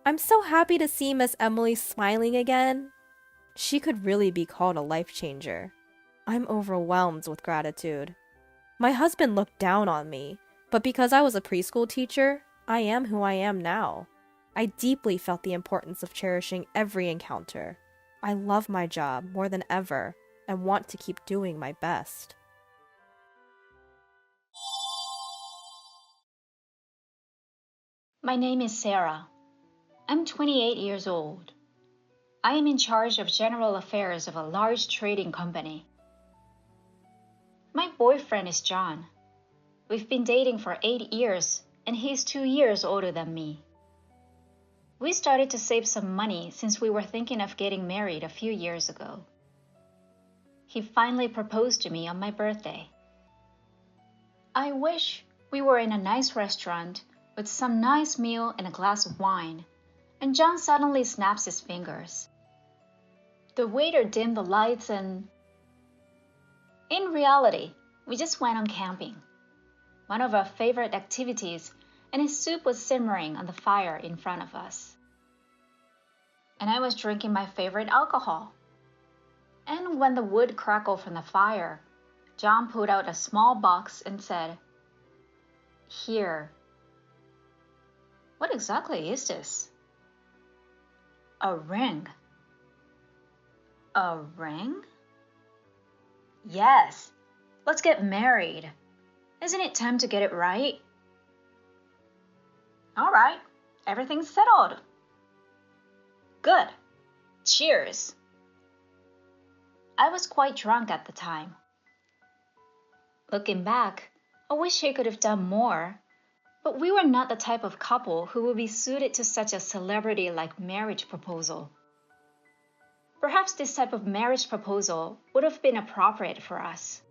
I'm so happy to see Miss Emily smiling again. She could really be called a life changer. I'm overwhelmed with gratitude. My husband looked down on me, but because I was a preschool teacher, I am who I am now. I deeply felt the importance of cherishing every encounter. I love my job more than ever and want to keep doing my best. My name is Sarah. I'm 28 years old. I am in charge of general affairs of a large trading company. My boyfriend is John. We've been dating for 8 years, and he's 2 years older than me. We started to save some money since we were thinking of getting married a few years ago. He finally proposed to me on my birthday. I wish we were in a nice restaurant with some nice meal and a glass of wine, and John suddenly snaps his fingers. The waiter dimmed the lights and... In reality, we just went on camping, one of our favorite activities, and his soup was simmering on the fire in front of us. And I was drinking my favorite alcohol. And when the wood crackled from the fire, John pulled out a small box and said, "Here." What exactly is this? A ring. A ring? Yes, let's get married. Isn't it time to get it right? All right, Everything's settled. Good. Cheers. I was quite drunk at the time. Looking back, I wish I could have done more, but we were not the type of couple who would be suited to such a celebrity-like marriage proposal. Perhaps this type of marriage proposal would have been appropriate for us.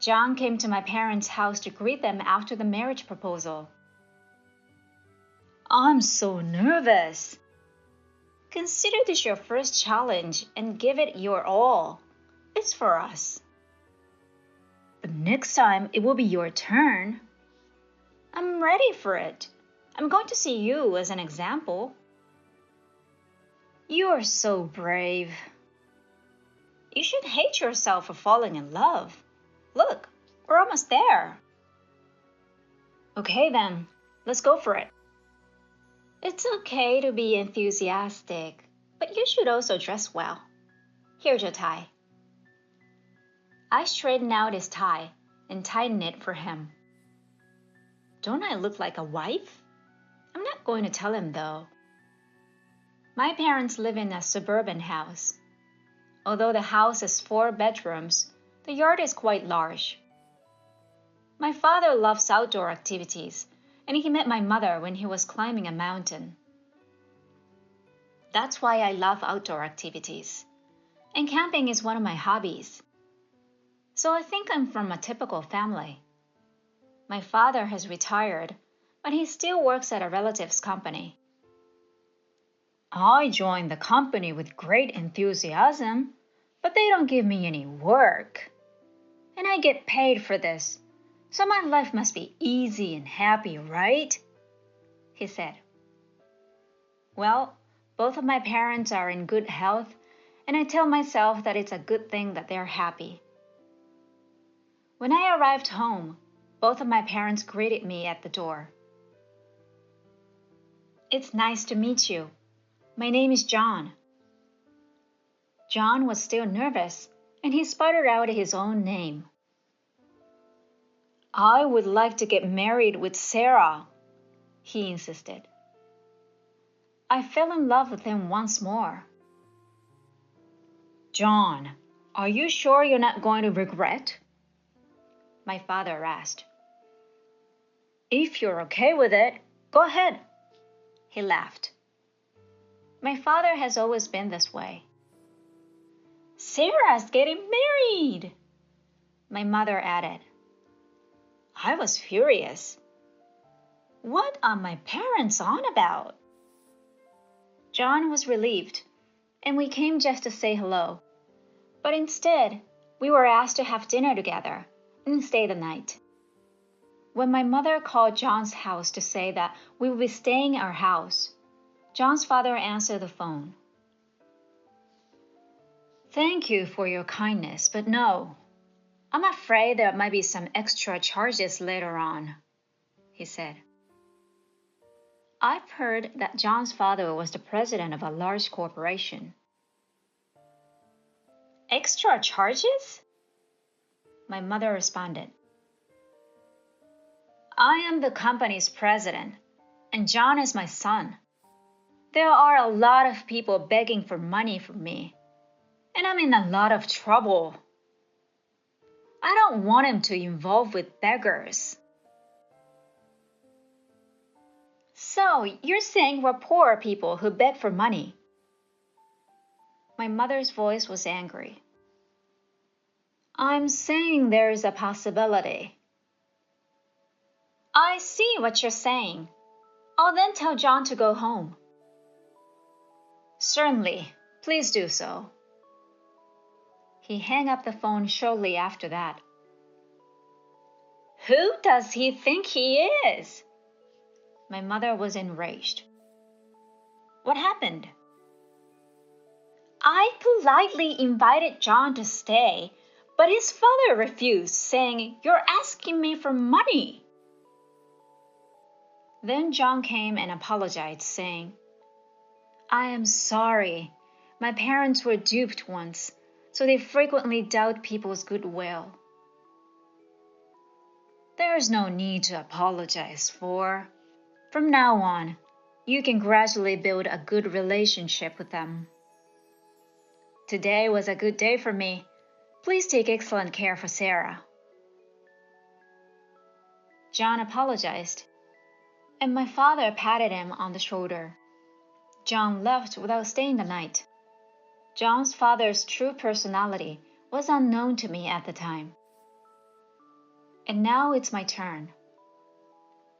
John came to my parents' house to greet them after the marriage proposal. I'm so nervous. Consider this your first challenge and give it your all. It's for us. But next time it will be your turn. I'm ready for it. I'm going to see you as an example. You are so brave. You should hate yourself for falling in love. Look, we're almost there. Okay then, let's go for it. It's okay to be enthusiastic, but you should also dress well. Here's your tie. I straightened out his tie and tightened it for him. Don't I look like a wife? I'm not going to tell him though. My parents live in a suburban house. Although the house has 4 bedrooms, the yard is quite large. My father loves outdoor activities, and he met my mother when he was climbing a mountain. That's why I love outdoor activities, and camping is one of my hobbies. So I think I'm from a typical family. My father has retired, but he still works at a relative's company. I joined the company with great enthusiasm, but they don't give me any work. And I get paid for this, so my life must be easy and happy, right? He said. Well, both of my parents are in good health, and I tell myself that it's a good thing that they're happy. When I arrived home, both of my parents greeted me at the door. It's nice to meet you. My name is John. John was still nervous, and he sputtered out his own name. I would like to get married with Sarah, he insisted. I fell in love with him once more. John, are you sure you're not going to regret? My father asked. If you're okay with it, go ahead. He laughed. My father has always been this way. Sarah's getting married, my mother added. I was furious. What are my parents on about? John was relieved, and we came just to say hello. But instead, we were asked to have dinner together and stay the night. When my mother called John's house to say that we would be staying at our house, John's father answered the phone. Thank you for your kindness, but no. I'm afraid there might be some extra charges later on, he said. I've heard that John's father was the president of a large corporation. Extra charges? My mother responded. I am the company's president, and John is my son. There are a lot of people begging for money from me, and I'm in a lot of trouble. I don't want him to involve with beggars. So, you're saying we're poor people who beg for money? My mother's voice was angry. I'm saying there's a possibility. I see what you're saying. I'll then tell John to go home. Certainly, please do so. He hung up the phone shortly after that. Who does he think he is? My mother was enraged. What happened? I politely invited John to stay, but his father refused, saying, You're asking me for money. Then John came and apologized, saying, I am sorry. My parents were duped once, so they frequently doubt people's goodwill. There's no need to apologize for, From now on, you can gradually build a good relationship with them. Today was a good day for me. Please take excellent care for Sarah. John apologized, and my father patted him on the shoulder. John left without staying the night. John's father's true personality was unknown to me at the time. And now it's my turn.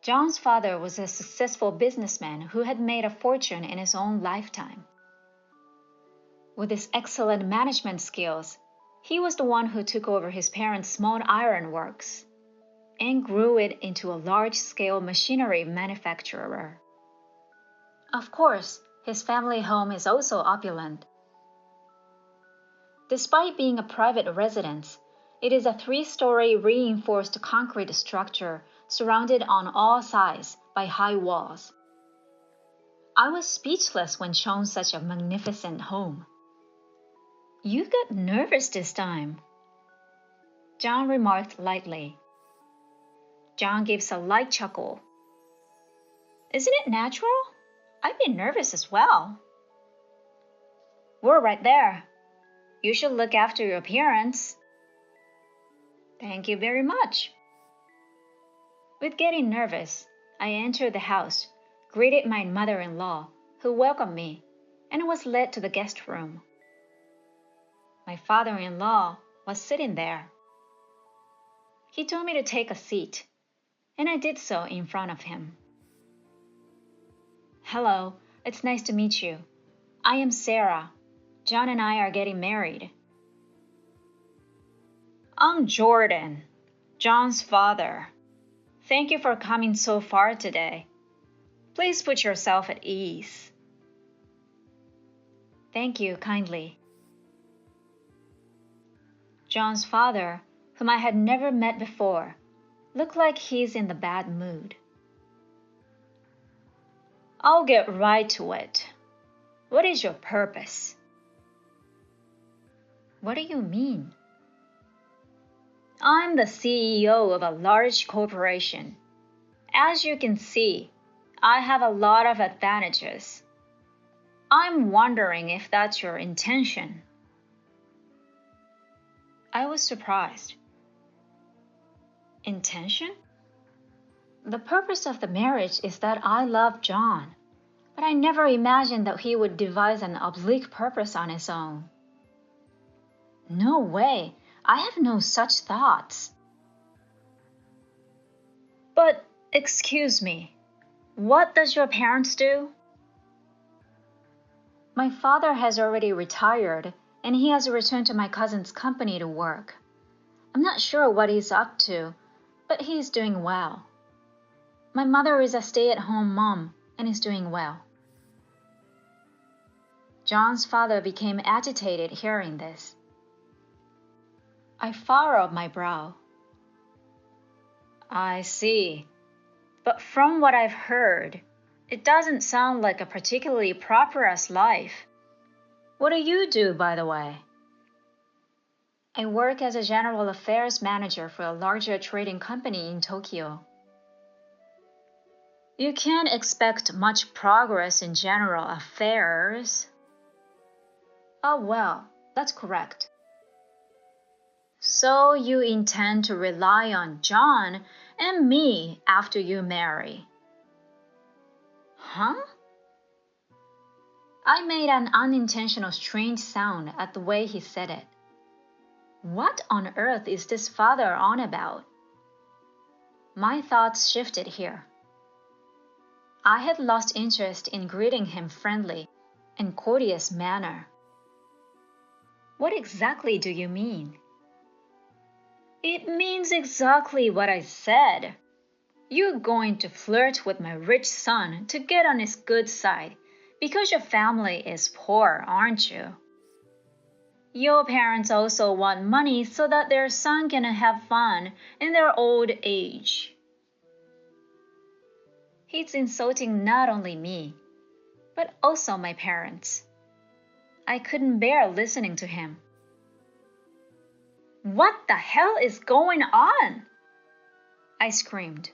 John's father was a successful businessman who had made a fortune in his own lifetime. With his excellent management skills, he was the one who took over his parents' small iron works and grew it into a large-scale machinery manufacturer. Of course, his family home is also opulent. Despite being a private residence, it is a 3-story reinforced concrete structure surrounded on all sides by high walls. I was speechless when shown such a magnificent home. You got nervous this time, John remarked lightly. John gives a light chuckle. Isn't it natural? I'd be nervous as well. We're right there. You should look after your appearance. Thank you very much. With getting nervous, I entered the house, greeted my mother-in-law, who welcomed me, and was led to the guest room. My father-in-law was sitting there. He told me to take a seat, and I did so in front of him. Hello, it's nice to meet you. I am Sarah. John and I are getting married. I'm Jordan, John's father. Thank you for coming so far today. Please put yourself at ease. Thank you kindly. John's father, whom I had never met before, looked like he's in the bad mood. I'll get right to it. What is your purpose? What do you mean? I'm the CEO of a large corporation. As you can see, I have a lot of advantages. I'm wondering if that's your intention. I was surprised. Intention? The purpose of the marriage is that I love John, but I never imagined that he would devise an oblique purpose on his own. No way, I have no such thoughts. But, excuse me, what does your parents do? My father has already retired, and he has returned to my cousin's company to work. I'm not sure what he's up to, but he's doing well. My mother is a stay-at-home mom and is doing well. John's father became agitated hearing this. I furrowed my brow. I see. But from what I've heard, it doesn't sound like a particularly prosperous life. What do you do, by the way? I work as a general affairs manager for a larger trading company in Tokyo. You can't expect much progress in general affairs. Oh, well, that's correct. So you intend to rely on John and me after you marry? Huh? I made an unintentional strange sound at the way he said it. What on earth is this father on about? My thoughts shifted here. I had lost interest in greeting him friendly and courteous manner. What exactly do you mean? It means exactly what I said. You're going to flirt with my rich son to get on his good side because your family is poor, aren't you? Your parents also want money so that their son can have fun in their old age. He's insulting not only me, but also my parents. I couldn't bear listening to him. What the hell is going on? I screamed.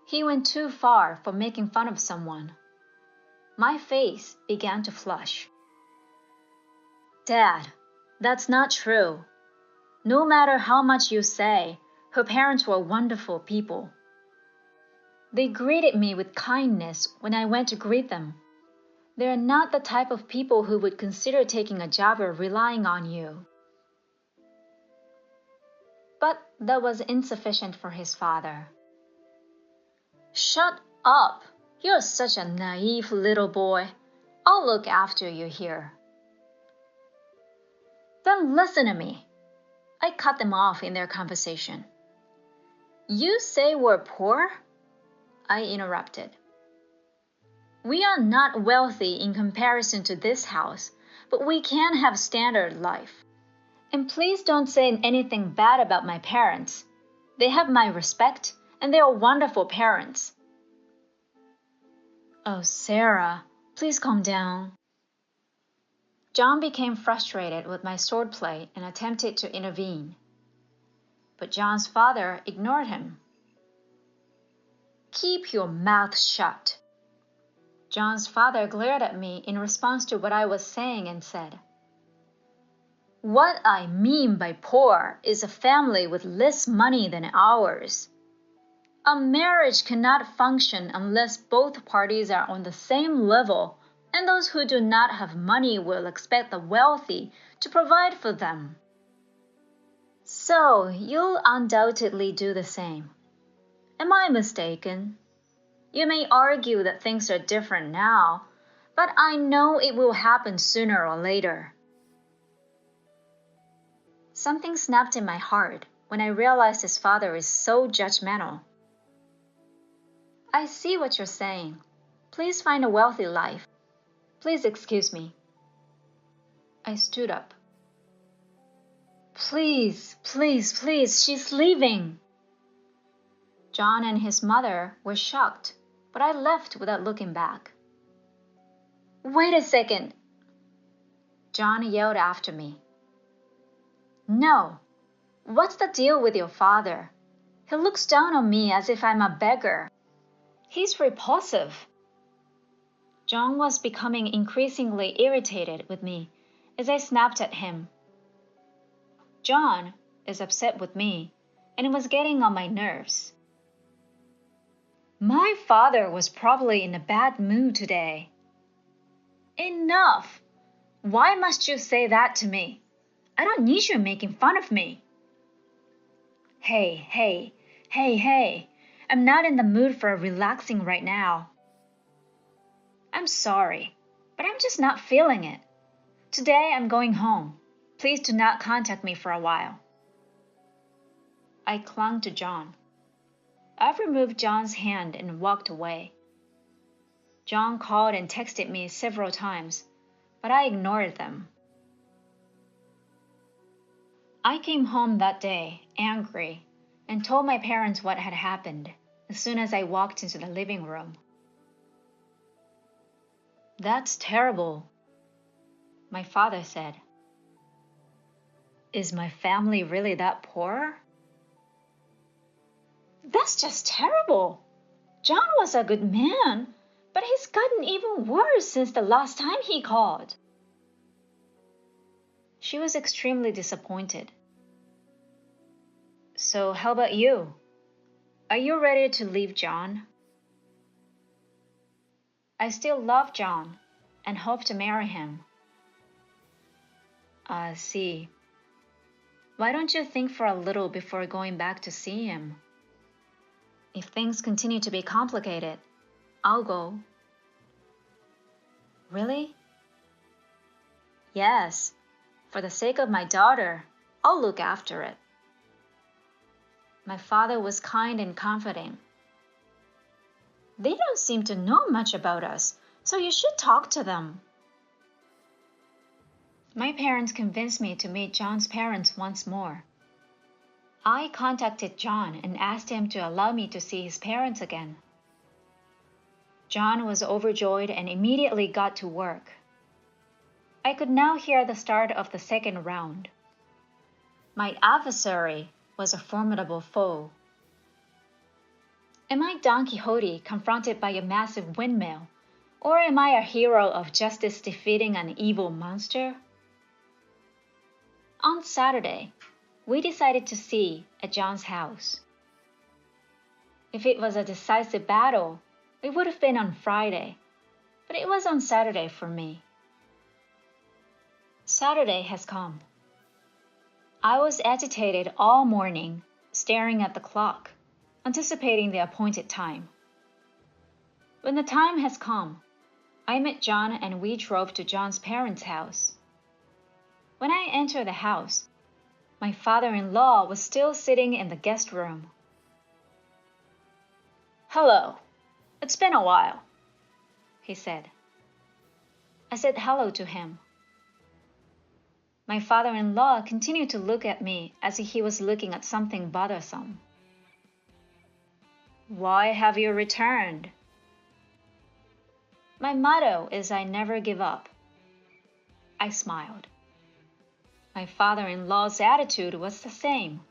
He went too far for making fun of someone. My face began to flush. Dad, that's not true. No matter how much you say, her parents were wonderful people. They greeted me with kindness when I went to greet them. They're not the type of people who would consider taking a job or relying on you. But that was insufficient for his father. Shut up! You're such a naive little boy. I'll look after you here. Then listen to me. I cut them off in their conversation. You say we're poor? I interrupted. We are not wealthy in comparison to this house, but we can have standard life. And please don't say anything bad about my parents. They have my respect, and they are wonderful parents. Oh, Sarah, please calm down. John became frustrated with my swordplay and attempted to intervene. But John's father ignored him. Keep your mouth shut. John's father glared at me in response to what I was saying and said, What I mean by poor is a family with less money than ours. A marriage cannot function unless both parties are on the same level, and those who do not have money will expect the wealthy to provide for them. So you'll undoubtedly do the same. Am I mistaken? You may argue that things are different now, but I know it will happen sooner or later. Something snapped in my heart when I realized his father is so judgmental. I see what you're saying. Please find a wealthy life. Please excuse me. I stood up. Please, please, please, she's leaving. John and his mother were shocked, but I left without looking back. Wait a second. John yelled after me. No. What's the deal with your father? He looks down on me as if I'm a beggar. He's repulsive. John was becoming increasingly irritated with me as I snapped at him. John is upset with me, and it was getting on my nerves. My father was probably in a bad mood today. Enough! Why must you say that to me? I don't need you making fun of me. Hey. I'm not in the mood for relaxing right now. I'm sorry, but I'm just not feeling it. Today I'm going home. Please do not contact me for a while. I clung to John. I removed John's hand and walked away. John called and texted me several times, but I ignored them. I came home that day, angry, and told my parents what had happened as soon as I walked into the living room. That's terrible, my father said. Is my family really that poor? That's just terrible. John was a good man, but he's gotten even worse since the last time he called. She was extremely disappointed. So how about you? Are you ready to leave John? I still love John and hope to marry him. I see. Why don't you think for a little before going back to see him? If things continue to be complicated, I'll go. Really? Yes. For the sake of my daughter, I'll look after it. My father was kind and comforting. They don't seem to know much about us, so you should talk to them. My parents convinced me to meet John's parents once more. I contacted John and asked him to allow me to see his parents again. John was overjoyed and immediately got to work. I could now hear the start of the second round. My adversary was a formidable foe. Am I Don Quixote confronted by a massive windmill? Or am I a hero of justice defeating an evil monster? On Saturday, we decided to see at John's house. If it was a decisive battle, it would have been on Friday, but it was on Saturday for me. Saturday has come. I was agitated all morning, staring at the clock, anticipating the appointed time. When the time has come, I met John and we drove to John's parents' house. When I entered the house, my father-in-law was still sitting in the guest room. "Hello. It's been a while," he said. I said hello to him. My father-in-law continued to look at me as if he was looking at something bothersome. "Why have you returned?" "My motto is I never give up." I smiled. My father-in-law's attitude was the same.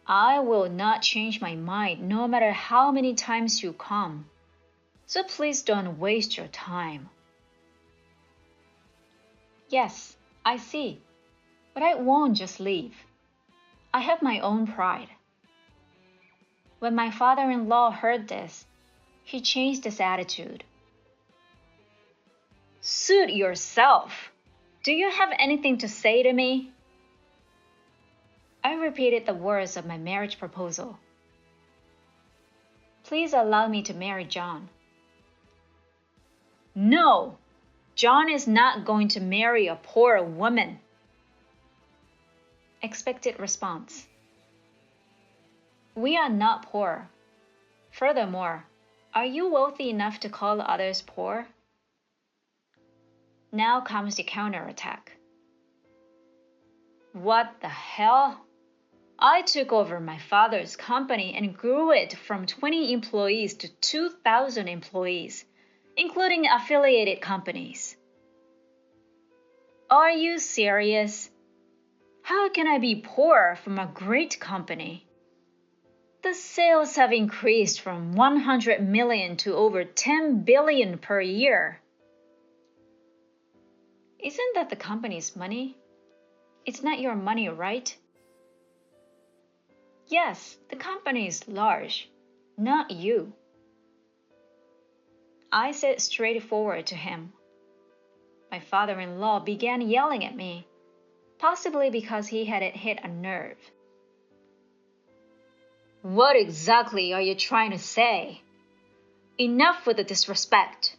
"I will not change my mind no matter how many times you come, so please don't waste your time." "Yes, I see, but I won't just leave. I have my own pride." When my father-in-law heard this, he changed his attitude. "Suit yourself. Do you have anything to say to me?" I repeated the words of my marriage proposal. "Please allow me to marry John." "No, John is not going to marry a poor woman." Expected response. "We are not poor. Furthermore, are you wealthy enough to call others poor?" Now comes the counterattack. "What the hell? I took over my father's company and grew it from 20 employees to 2,000 employees, including affiliated companies." "Are you serious? How can I be poor from a great company? The sales have increased from 100 million to over 10 billion per year." "Isn't that the company's money? It's not your money, right?" "Yes, the company is large, not you." I said straightforward to him. My father-in-law began yelling at me, possibly because he had hit a nerve. "What exactly are you trying to say? Enough with the disrespect.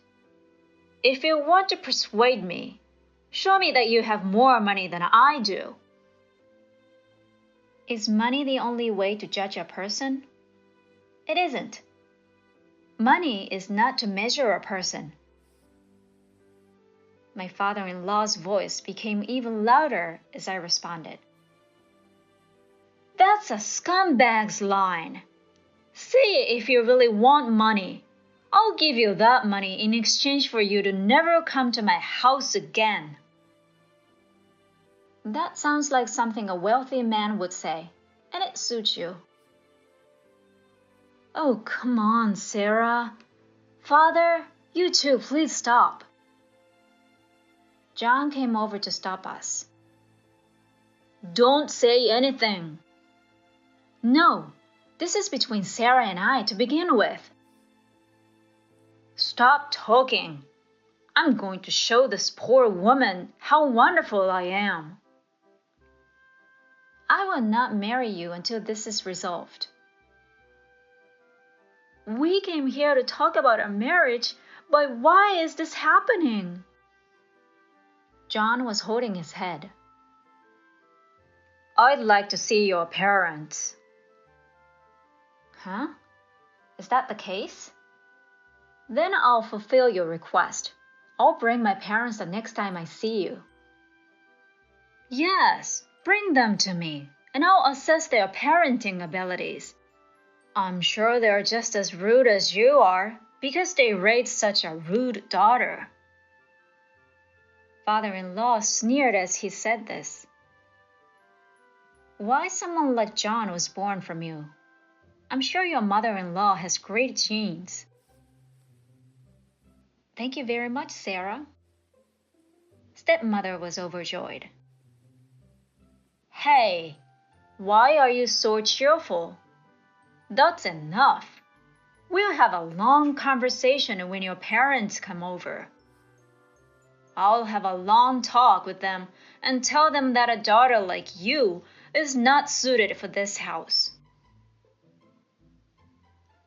If you want to persuade me, show me that you have more money than I do." Is money the only way to judge a person? It isn't. Money is not to measure a person. My father-in-law's voice became even louder as I responded. "That's a scumbag's line. See if you really want money. I'll give you that money in exchange for you to never come to my house again." That sounds like something a wealthy man would say, and it suits you. "Oh, come on, Sarah. Father, you too, please stop." John came over to stop us. "Don't say anything." "No, this is between Sarah and I to begin with." "Stop talking. I'm going to show this poor woman how wonderful I am." "I will not marry you until this is resolved." "We came here to talk about our marriage, but why is this happening?" John was holding his head. "I'd like to see your parents." "Huh? Is that the case?" "Then I'll fulfill your request. I'll bring my parents the next time I see you." "Yes, bring them to me, and I'll assess their parenting abilities. I'm sure they're just as rude as you are, because they raised such a rude daughter." Father-in-law sneered as he said this. "Why someone like John was born from you?" I'm sure your mother-in-law has great genes. Thank you very much, Sarah. Stepmother was overjoyed. Hey, why are you so cheerful? That's enough. We'll have a long conversation when your parents come over. I'll have a long talk with them and tell them that a daughter like you is not suited for this house.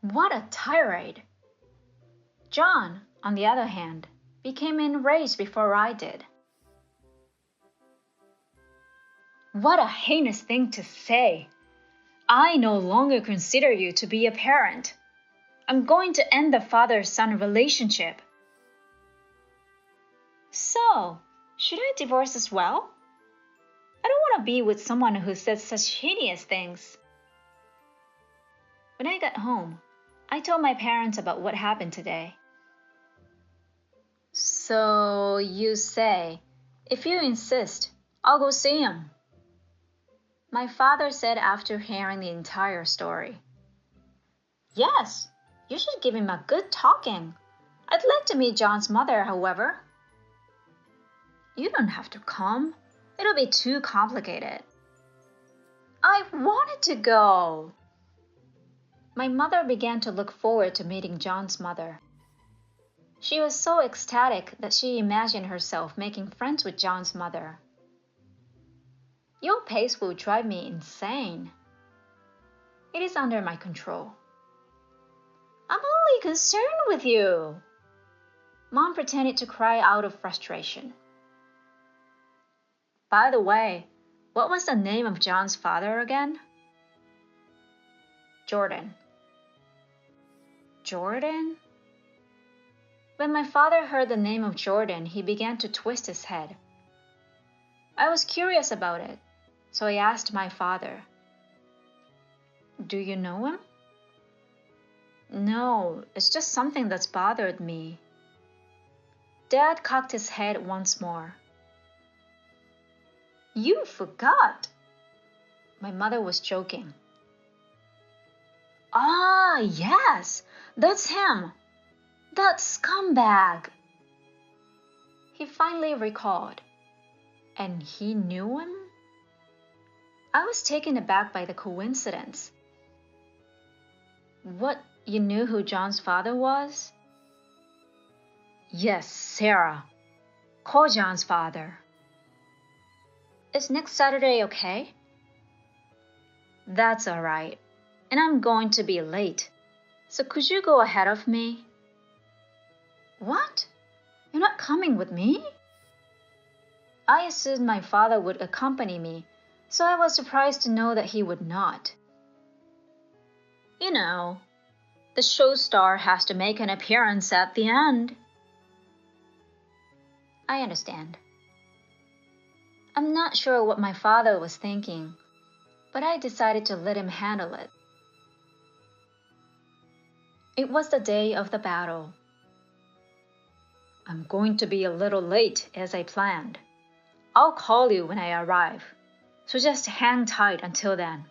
What a tirade! John, on the other hand, became enraged before I did. What a heinous thing to say! I no longer consider you to be a parent. I'm going to end the father-son relationship. So, should I divorce as well? I don't want to be with someone who says such hideous things. When I got home, I told my parents about what happened today. So you say, if you insist, I'll go see him. My father said after hearing the entire story. Yes, you should give him a good talking. I'd like to meet John's mother, however. You don't have to come. It'll be too complicated. I wanted to go. My mother began to look forward to meeting John's mother. She was so ecstatic that she imagined herself making friends with John's mother. Your pace will drive me insane. It is under my control. I'm only concerned with you. Mom pretended to cry out of frustration. By the way, what was the name of John's father again? Jordan. Jordan? When my father heard the name of Jordan, he began to twist his head. I was curious about it, so I asked my father, Do you know him? No, it's just something that's bothered me. Dad cocked his head once more. You forgot. My mother was joking. Ah, yes, that's him. That scumbag. He finally recalled. And he knew him? I was taken aback by the coincidence. What, you knew who John's father was? Yes, Sarah. Call John's father. Is next Saturday okay? That's all right. And I'm going to be late. So could you go ahead of me? What? You're not coming with me? I assumed my father would accompany me, so I was surprised to know that he would not. You know, the show star has to make an appearance at the end. I understand. I'm not sure what my father was thinking, but I decided to let him handle it. It was the day of the battle. I'm going to be a little late as I planned. I'll call you when I arrive, so just hang tight until then,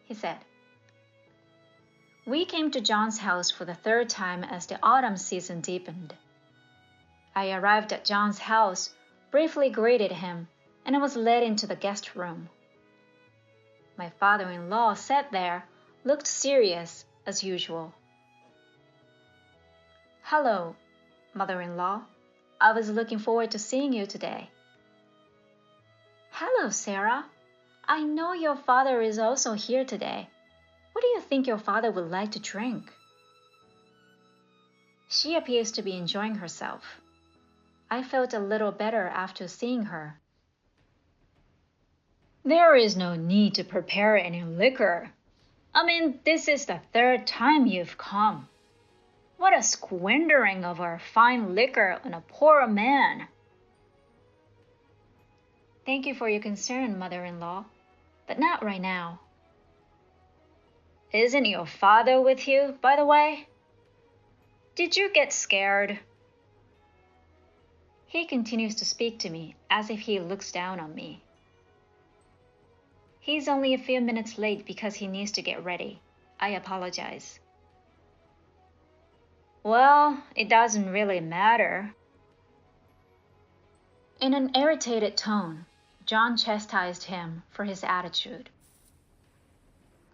he said. We came to John's house for the third time as the autumn season deepened. I arrived at John's house, briefly greeted him, and was led into the guest room. My father-in-law sat there, looked serious as usual. Hello, mother-in-law. I was looking forward to seeing you today. Hello, Sarah. I know your father is also here today. What do you think your father would like to drink? She appears to be enjoying herself. I felt a little better after seeing her. There is no need to prepare any liquor. I mean, this is the third time you've come. What a squandering of our fine liquor on a poor man. Thank you for your concern, mother-in-law, but not right now. Isn't your father with you, by the way? Did you get scared? He continues to speak to me as if he looks down on me. He's only a few minutes late because he needs to get ready. I apologize. Well, it doesn't really matter. In an irritated tone, John chastised him for his attitude.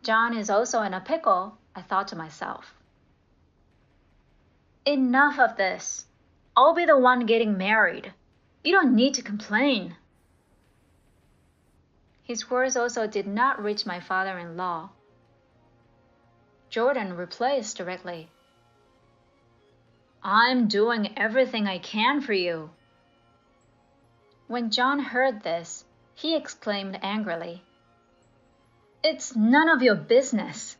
John is also in a pickle, I thought to myself. Enough of this. I'll be the one getting married. You don't need to complain. His words also did not reach my father-in-law. Jordan replaced directly. I'm doing everything I can for you. When John heard this, he exclaimed angrily, It's none of your business.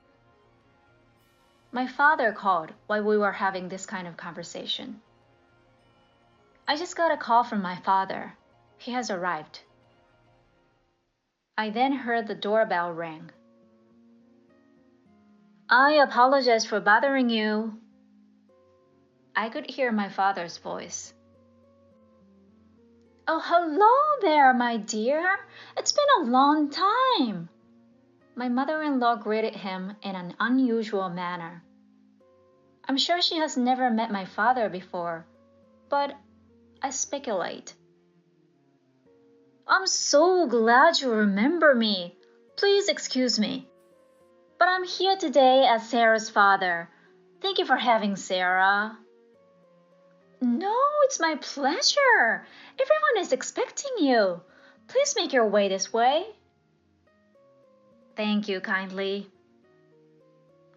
My father called while we were having this kind of conversation. I just got a call from my father. He has arrived. I then heard the doorbell ring. I apologize for bothering you. I could hear my father's voice. Oh, hello there, my dear. It's been a long time. My mother-in-law greeted him in an unusual manner. I'm sure she has never met my father before, but I speculate. I'm so glad you remember me. Please excuse me. But I'm here today as Sarah's father. Thank you for having Sarah. No, it's my pleasure. Everyone is expecting you. Please make your way this way. Thank you kindly.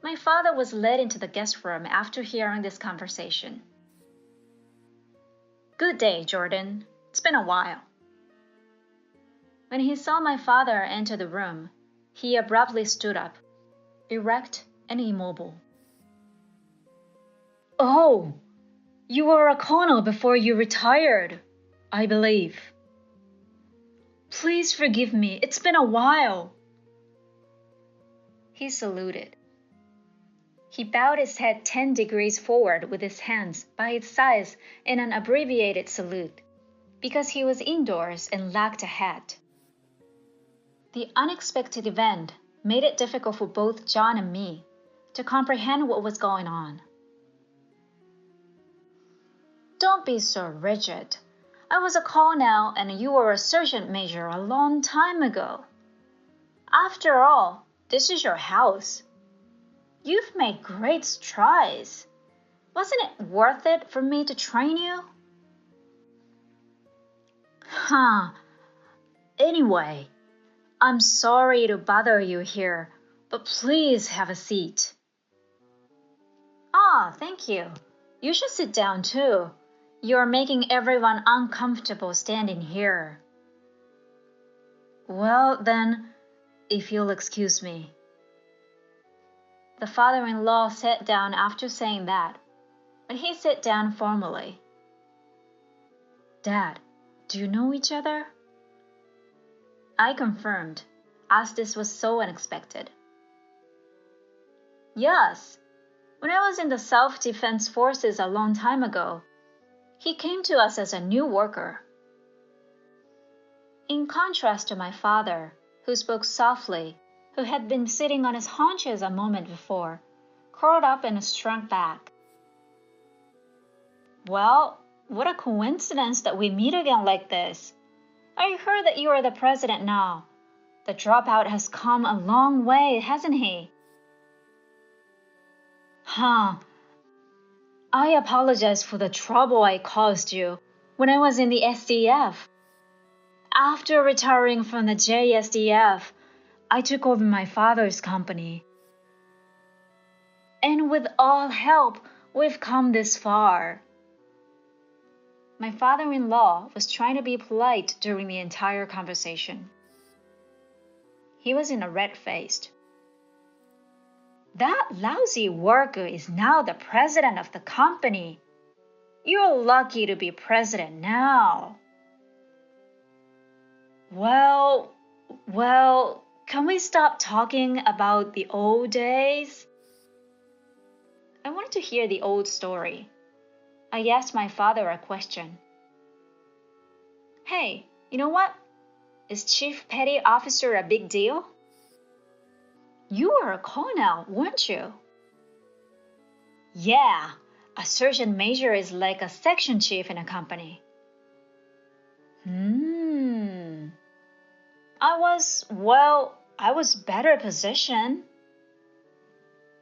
My father was led into the guest room after hearing this conversation. Good day, Jordan. It's been a while. When he saw my father enter the room, he abruptly stood up, erect and immobile. Oh, you were a colonel before you retired, I believe. Please forgive me, it's been a while. He saluted. He bowed his head 10 degrees forward with his hands by its sides in an abbreviated salute, because he was indoors and lacked a hat. The unexpected event made it difficult for both John and me to comprehend what was going on. Don't be so rigid. I was a colonel and you were a sergeant major a long time ago. After all, this is your house. You've made great strides. Wasn't it worth it for me to train you? Anyway, I'm sorry to bother you here, but please have a seat. Thank you. You should sit down too. You're making everyone uncomfortable standing here. Well, then, if you'll excuse me. The father-in-law sat down after saying that, but he sat down formally. Dad, do you know each other? I confirmed, as this was so unexpected. Yes, when I was in the self-defense forces a long time ago, he came to us as a new worker. In contrast to my father, who spoke softly, who had been sitting on his haunches a moment before, curled up and shrunk back. Well, what a coincidence that we meet again like this. I heard that you are the president now. The dropout has come a long way, hasn't he? I apologize for the trouble I caused you when I was in the SDF. After retiring from the JSDF, I took over my father's company. And with all help, we've come this far. My father-in-law was trying to be polite during the entire conversation. He was in a red-faced. That lousy worker is now the president of the company. You're lucky to be president now. Well, can we stop talking about the old days? I wanted to hear the old story. I asked my father a question. Hey, you know what? Is Chief Petty Officer a big deal? You were a colonel, weren't you? Yeah, a sergeant major is like a section chief in a company. I was better positioned.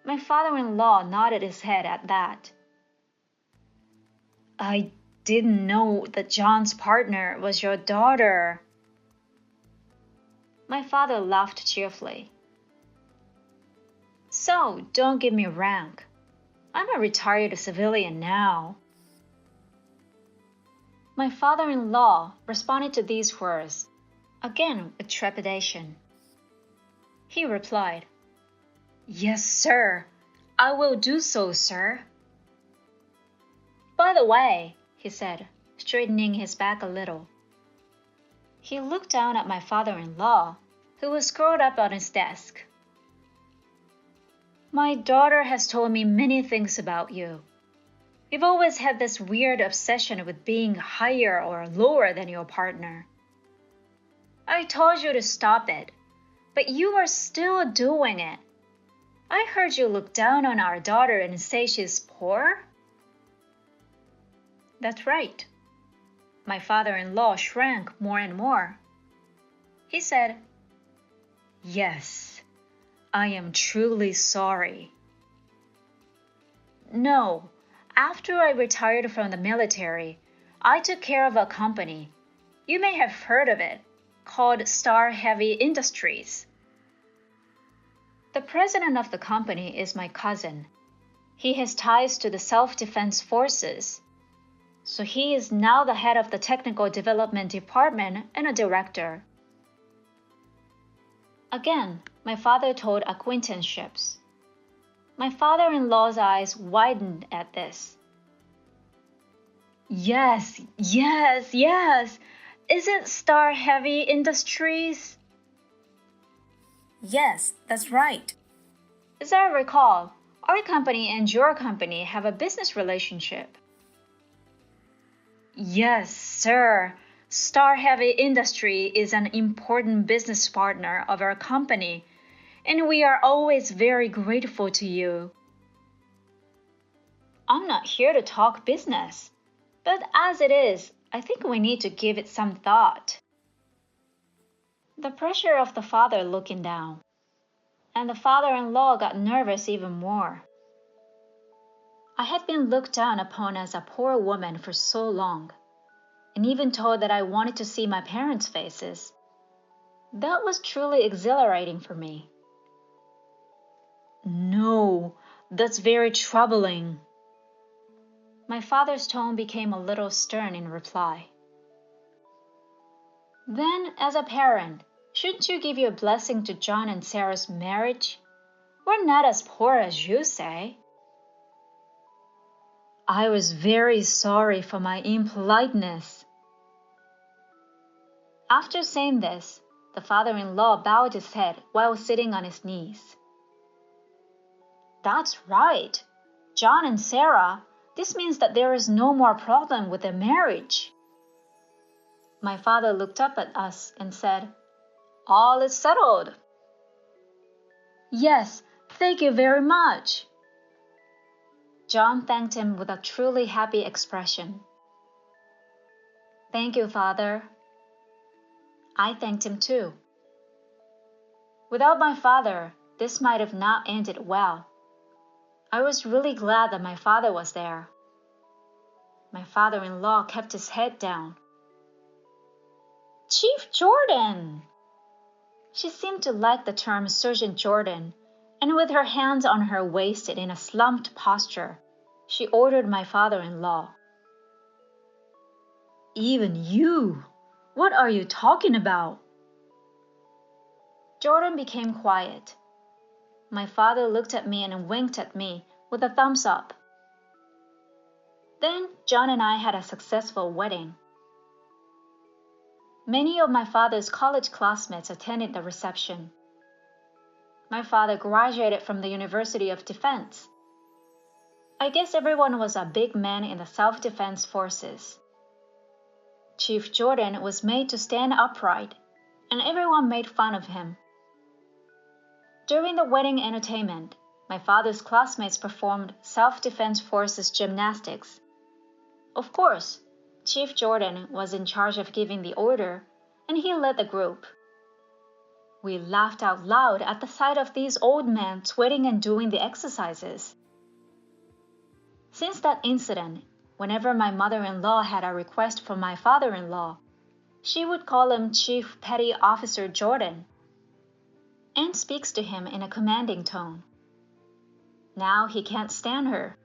My father-in-law nodded his head at that. I didn't know that John's partner was your daughter. My father laughed cheerfully. So, don't give me rank. I'm a retired civilian now. My father-in-law responded to these words, again with trepidation. He replied, Yes, sir. I will do so, sir. By the way, he said, straightening his back a little. He looked down at my father-in-law, who was curled up on his desk. My daughter has told me many things about you. You've always had this weird obsession with being higher or lower than your partner. I told you to stop it, but you are still doing it. I heard you look down on our daughter and say she's poor. That's right. My father-in-law shrank more and more. He said, Yes, I am truly sorry. No, after I retired from the military, I took care of a company. You may have heard of it, called Star Heavy Industries. The president of the company is my cousin. He has ties to the self-defense forces. So he is now the head of the technical development department and a director. Again, my father told acquaintanceships. My father-in-law's eyes widened at this. Yes. Isn't Star Heavy Industries? Yes, that's right. As I recall, our company and your company have a business relationship. Yes, sir. Star Heavy Industry is an important business partner of our company, and we are always very grateful to you. I'm not here to talk business, but as it is, I think we need to give it some thought. The pressure of the father looking down, and the father-in-law got nervous even more. I had been looked down upon as a poor woman for so long, and even told that I wanted to see my parents' faces. That was truly exhilarating for me. No, that's very troubling. My father's tone became a little stern in reply. Then, as a parent, shouldn't you give your blessing to John and Sarah's marriage? We're not as poor as you say. I was very sorry for my impoliteness. After saying this, the father-in-law bowed his head while sitting on his knees. That's right. John and Sarah, this means that there is no more problem with their marriage. My father looked up at us and said, All is settled. Yes, thank you very much. John thanked him with a truly happy expression. Thank you, Father. I thanked him too. Without my father, this might have not ended well. I was really glad that my father was there. My father-in-law kept his head down. Chief Jordan! She seemed to like the term Sergeant Jordan, and with her hands on her waist in a slumped posture, she ordered my father-in-law. Even you! What are you talking about? Jordan became quiet. My father looked at me and winked at me with a thumbs up. Then John and I had a successful wedding. Many of my father's college classmates attended the reception. My father graduated from the University of Defense. I guess everyone was a big man in the self-defense forces. Chief Jordan was made to stand upright, and everyone made fun of him. During the wedding entertainment, my father's classmates performed self-defense forces gymnastics. Of course, Chief Jordan was in charge of giving the order, and he led the group. We laughed out loud at the sight of these old men sweating and doing the exercises. Since that incident, whenever my mother-in-law had a request from my father-in-law, she would call him Chief Petty Officer Jordan and speaks to him in a commanding tone. Now he can't stand her.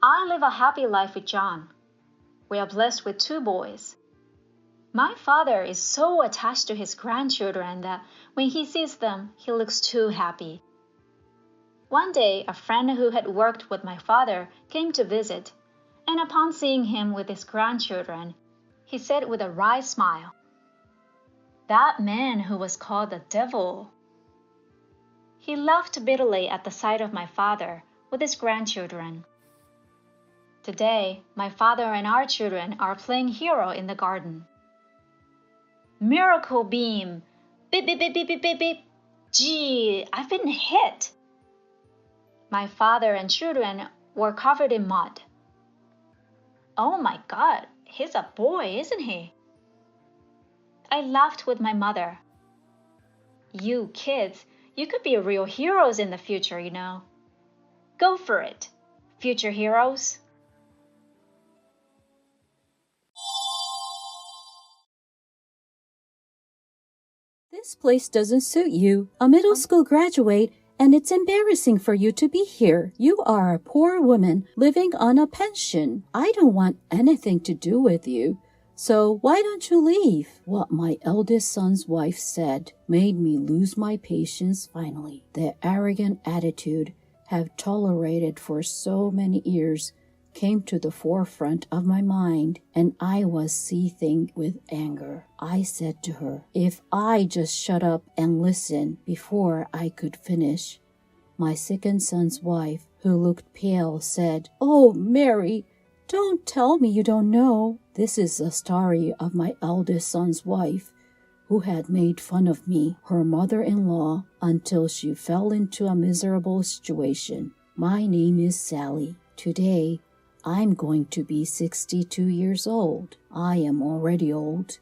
I live a happy life with John. We are blessed with 2 boys. My father is so attached to his grandchildren that when he sees them, he looks too happy. One day, a friend who had worked with my father came to visit, and upon seeing him with his grandchildren, he said with a wry smile, "That man who was called the devil." He laughed bitterly at the sight of my father with his grandchildren. Today, my father and our children are playing hero in the garden. Miracle beam! Beep, beep, beep, beep, beep, beep, beep. Gee, I've been hit! My father and children were covered in mud. Oh my God, he's a boy, isn't he? I laughed with my mother. You kids, you could be real heroes in the future, you know. Go for it, future heroes. This place doesn't suit you, a middle school graduate, and it's embarrassing for you to be here. You are a poor woman living on a pension. I don't want anything to do with you. So why don't you leave? What my eldest son's wife said made me lose my patience finally. The arrogant attitude I've tolerated for so many years came to the forefront of my mind, and I was seething with anger. I said to her, if I just shut up and listen before I could finish. My second son's wife, who looked pale, said, "Oh, Mary, don't tell me you don't know." This is the story of my eldest son's wife, who had made fun of me, her mother-in-law, until she fell into a miserable situation. My name is Sally. Today, I'm going to be 62 years old. I am already old,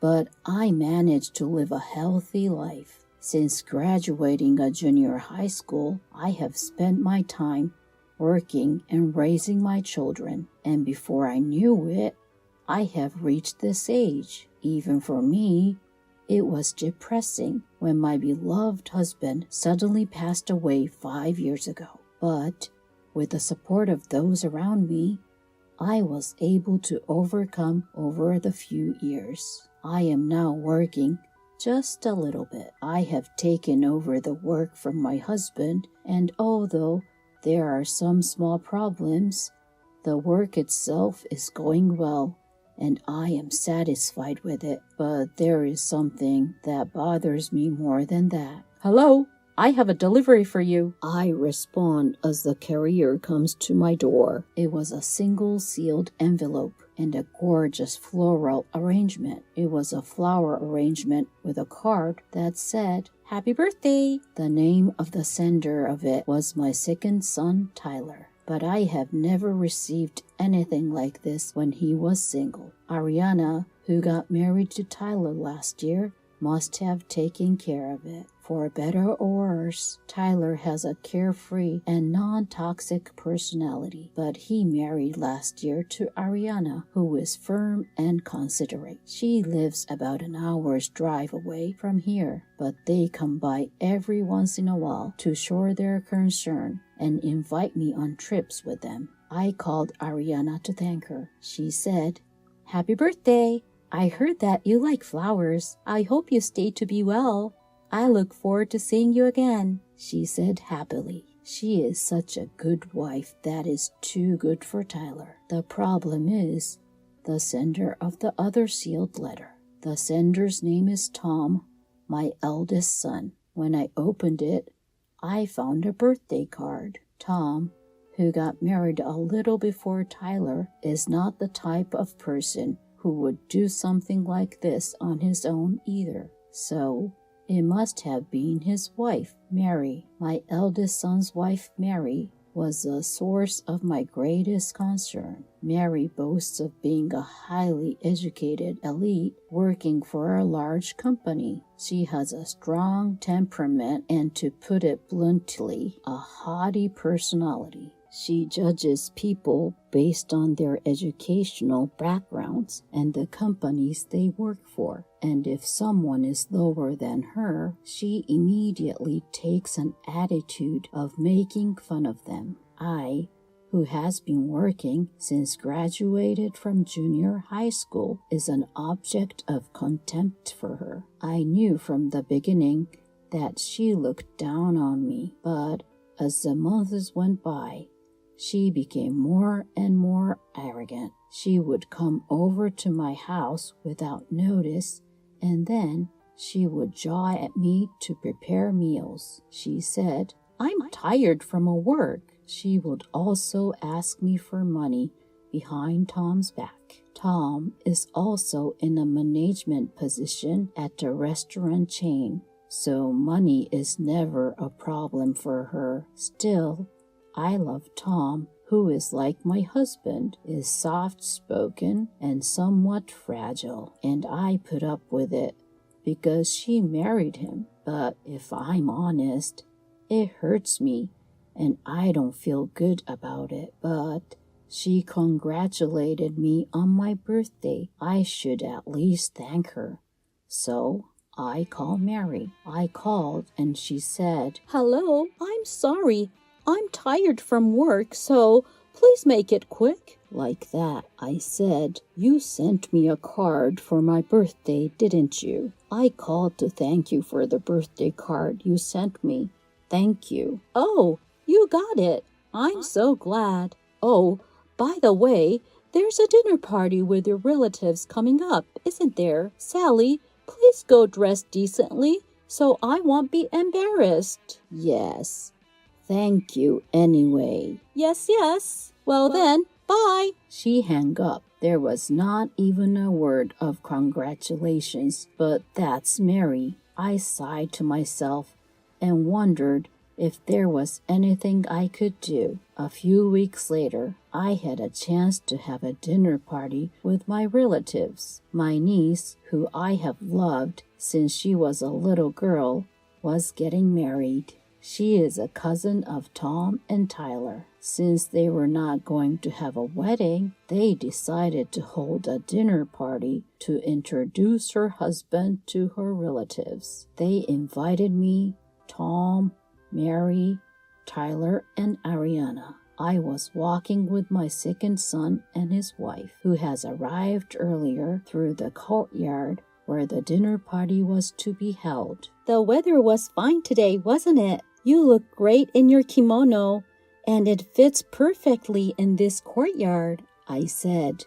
but I managed to live a healthy life. Since graduating a junior high school, I have spent my time working and raising my children, and before I knew it, I have reached this age. Even for me, it was depressing when my beloved husband suddenly passed away 5 years ago. But with the support of those around me, I was able to overcome over the few years. I am now working just a little bit. I have taken over the work from my husband, and although there are some small problems, the work itself is going well, and I am satisfied with it. But there is something that bothers me more than that. Hello? I have a delivery for you. I respond as the carrier comes to my door. It was a single sealed envelope and a gorgeous floral arrangement. It was a flower arrangement with a card that said, "Happy birthday." The name of the sender of it was my second son, Tyler. But I have never received anything like this when he was single. Ariana, who got married to Tyler last year, must have taken care of it. For better or worse, Tyler has a carefree and non-toxic personality, but he married last year to Ariana, who is firm and considerate. She lives about an hour's drive away from here, but they come by every once in a while to show their concern and invite me on trips with them. I called Ariana to thank her. She said, "Happy birthday! I heard that you like flowers. I hope you stay to be well. I look forward to seeing you again," she said happily. She is such a good wife that is too good for Tyler. The problem is the sender of the other sealed letter. The sender's name is Tom, my eldest son. When I opened it, I found a birthday card. Tom, who got married a little before Tyler, is not the type of person who would do something like this on his own either. So It must have been his wife, Mary. My eldest son's wife, Mary, was a source of my greatest concern. Mary boasts of being a highly educated elite working for a large company. She has a strong temperament and, to put it bluntly, a haughty personality. She judges people based on their educational backgrounds and the companies they work for. And if someone is lower than her, she immediately takes an attitude of making fun of them. I, who has been working since graduated from junior high school, is an object of contempt for her. I knew from the beginning that she looked down on me, but as the months went by, she became more and more arrogant. She would come over to my house without notice, and then she would jaw at me to prepare meals. She said, "I'm tired from work." She would also ask me for money behind Tom's back. Tom is also in a management position at a restaurant chain, so money is never a problem for her. Still, I love Tom, who is like my husband, is soft-spoken and somewhat fragile, and I put up with it because she married him. But if I'm honest, it hurts me, and I don't feel good about it. But she congratulated me on my birthday. I should at least thank her. So I called Mary. I called and she said, "Hello, I'm sorry. I'm tired from work, so please make it quick." Like that, I said, "You sent me a card for my birthday, didn't you? I called to thank you for the birthday card you sent me. Thank you." "Oh, you got it. I'm so glad. Oh, by the way, there's a dinner party with your relatives coming up, isn't there? Sally, please go dressed decently so I won't be embarrassed." "Yes. Thank you anyway." Yes. Well then, bye." She hung up. There was not even a word of congratulations, but that's Mary. I sighed to myself and wondered if there was anything I could do. A few weeks later, I had a chance to have a dinner party with my relatives. My niece, who I have loved since she was a little girl, was getting married. She is a cousin of Tom and Tyler. Since they were not going to have a wedding, they decided to hold a dinner party to introduce her husband to her relatives. They invited me, Tom, Mary, Tyler, and Ariana. I was walking with my second son and his wife, who has arrived earlier, through the courtyard where the dinner party was to be held. "The weather was fine today, wasn't it? You look great in your kimono, and it fits perfectly in this courtyard," I said.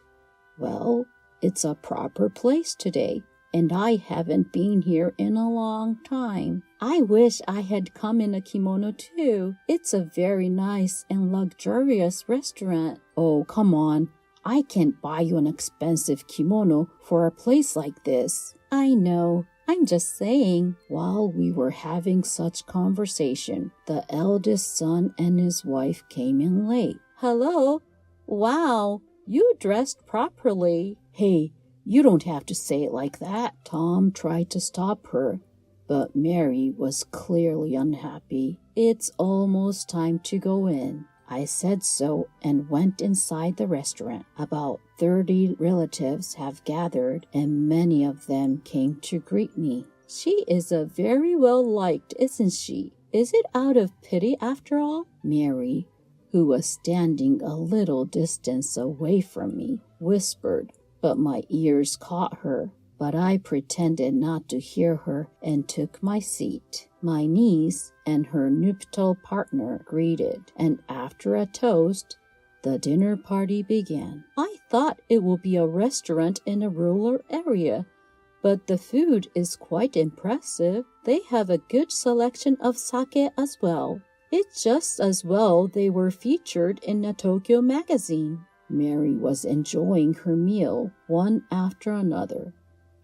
"Well, it's a proper place today, and I haven't been here in a long time. I wish I had come in a kimono too. It's a very nice and luxurious restaurant." "Oh, come on. I can't buy you an expensive kimono for a place like this." "I know. I'm just saying." While we were having such conversation, the eldest son and his wife came in late. "Hello. Wow, you dressed properly." "Hey, you don't have to say it like that." Tom tried to stop her, but Mary was clearly unhappy. "It's almost time to go in." I said so and went inside the restaurant. About 30 relatives have gathered, and many of them came to greet me. "She is a very well liked, isn't she? Is it out of pity after all?" Mary, who was standing a little distance away from me, whispered, but my ears caught her. But I pretended not to hear her and took my seat. My niece and her nuptial partner greeted, and after a toast, the dinner party began. I thought it would be a restaurant in a rural area, but the food is quite impressive. They have a good selection of sake as well. It's just as well they were featured in a Tokyo magazine. Mary was enjoying her meal one after another,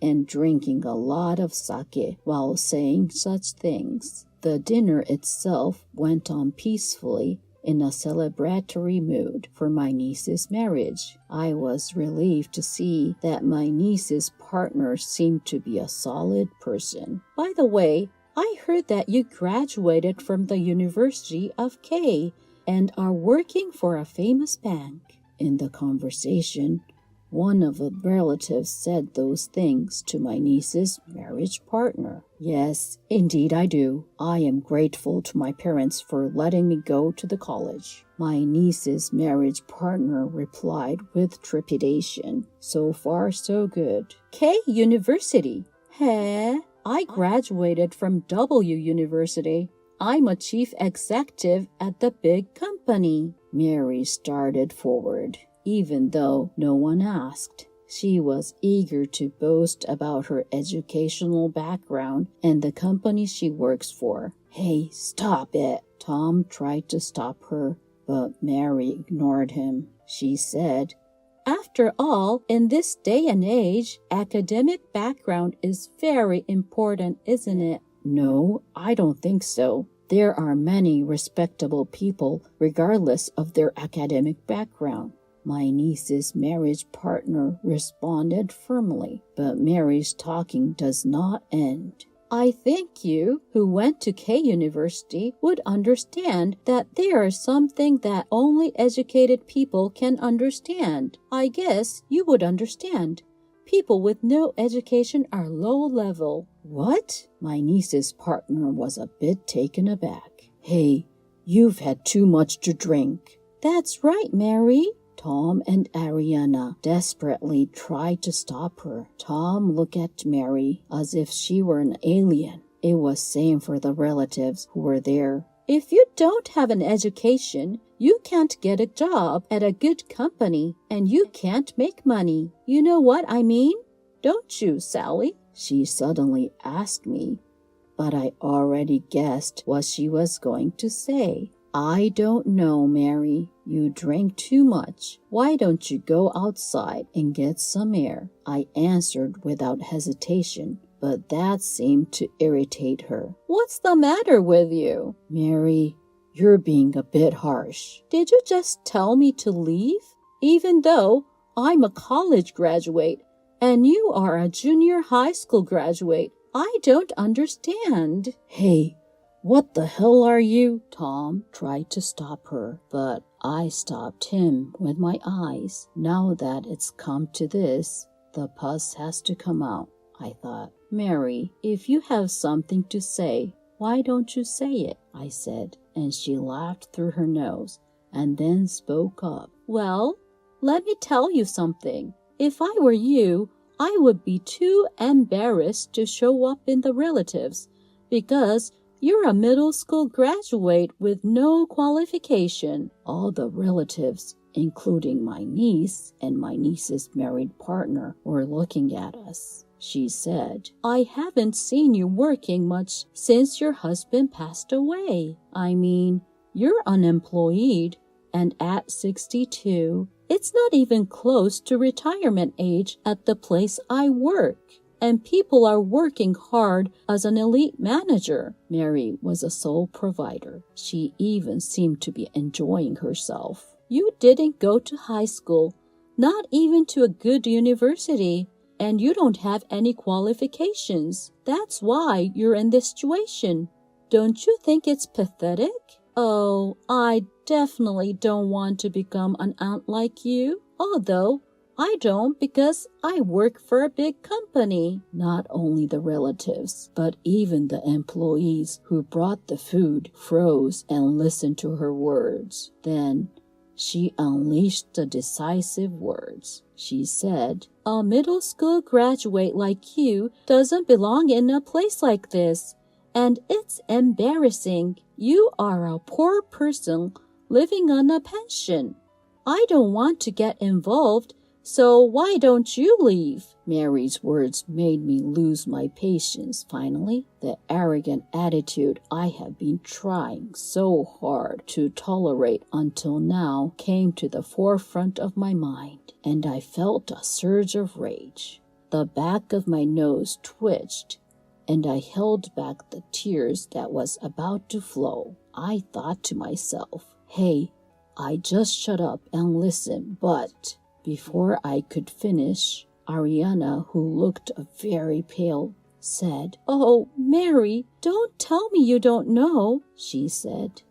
and drinking a lot of sake while saying such things. The dinner itself went on peacefully in a celebratory mood for my niece's marriage. I was relieved to see that my niece's partner seemed to be a solid person. By the way, I heard that you graduated from the University of K and are working for a famous bank. In the conversation, one of the relatives said those things to my niece's marriage partner. Yes, indeed I do. I am grateful to my parents for letting me go to the college. My niece's marriage partner replied with trepidation. So far, so good. K University? Heh? I graduated from W University. I'm a chief executive at the big company. Mary started forward. Even though no one asked, she was eager to boast about her educational background and the company she works for. Hey, stop it! Tom tried to stop her, but Mary ignored him. She said, after all, in this day and age, academic background is very important, isn't it? No, I don't think so. There are many respectable people regardless of their academic background. My niece's marriage partner responded firmly, but Mary's talking does not end. I think you, who went to K University, would understand that there is something that only educated people can understand. I guess you would understand. People with no education are low level. What? My niece's partner was a bit taken aback. Hey, you've had too much to drink. That's right, Mary. Tom and Ariana desperately tried to stop her. Tom looked at Mary as if she were an alien. It was same for the relatives who were there. If you don't have an education, you can't get a job at a good company, and you can't make money. You know what I mean? Don't you, Sally? She suddenly asked me, but I already guessed what she was going to say. I don't know, Mary. You drank too much. Why don't you go outside and get some air? I answered without hesitation, but that seemed to irritate her. What's the matter with you? Mary, you're being a bit harsh. Did you just tell me to leave? Even though I'm a college graduate and you are a junior high school graduate, I don't understand. Hey, what the hell are you? Tom tried to stop her, but I stopped him with my eyes. Now that it's come to this, the pus has to come out, I thought. Mary, if you have something to say, why don't you say it? I said, and she laughed through her nose and then spoke up. Well, let me tell you something. If I were you, I would be too embarrassed to show up in the relatives because you're a middle school graduate with no qualification. All the relatives, including my niece and my niece's married partner, were looking at us. She said, I haven't seen you working much since your husband passed away. I mean, you're unemployed, and at 62, it's not even close to retirement age at the place I work. And people are working hard as an elite manager. Mary was a sole provider. She even seemed to be enjoying herself. You didn't go to high school, not even to a good university, and you don't have any qualifications. That's why you're in this situation. Don't you think it's pathetic? Oh, I definitely don't want to become an aunt like you, although I don't because I work for a big company. Not only the relatives, but even the employees who brought the food froze and listened to her words. Then she unleashed the decisive words. She said, a middle school graduate like you doesn't belong in a place like this, and it's embarrassing. You are a poor person living on a pension. I don't want to get involved, so why don't you leave? Mary's words made me lose my patience finally. The arrogant attitude I have been trying so hard to tolerate until now came to the forefront of my mind, and I felt a surge of rage. The back of my nose twitched, and I held back the tears that was about to flow. I thought to myself, hey, I just shut up and listen, but before I could finish, Ariana, who looked very pale, said, "Oh, Mary, don't tell me you don't know," she said.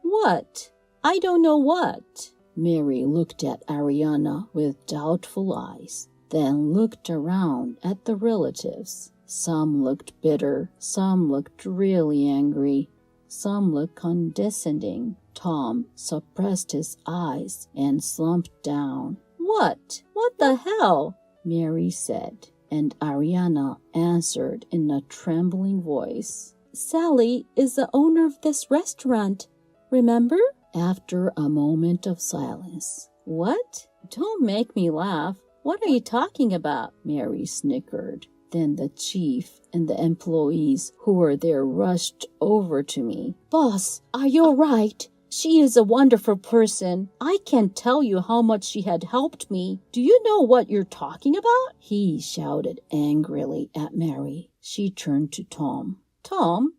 "What? I don't know what?" Mary looked at Ariana with doubtful eyes, then looked around at the relatives. Some looked bitter, some looked really angry, some looked condescending. Tom suppressed his eyes and slumped down. What? What the hell?" Mary said, and Ariana answered in a trembling voice. "Sally is the owner of this restaurant, remember?" After a moment of silence. "What? Don't make me laugh. What are you talking about?" Mary snickered. Then the chief and the employees who were there rushed over to me. "Boss, are you all right? She is a wonderful person. I can't tell you how much she had helped me. Do you know what you're talking about?" He shouted angrily at Mary. She turned to Tom. "Tom,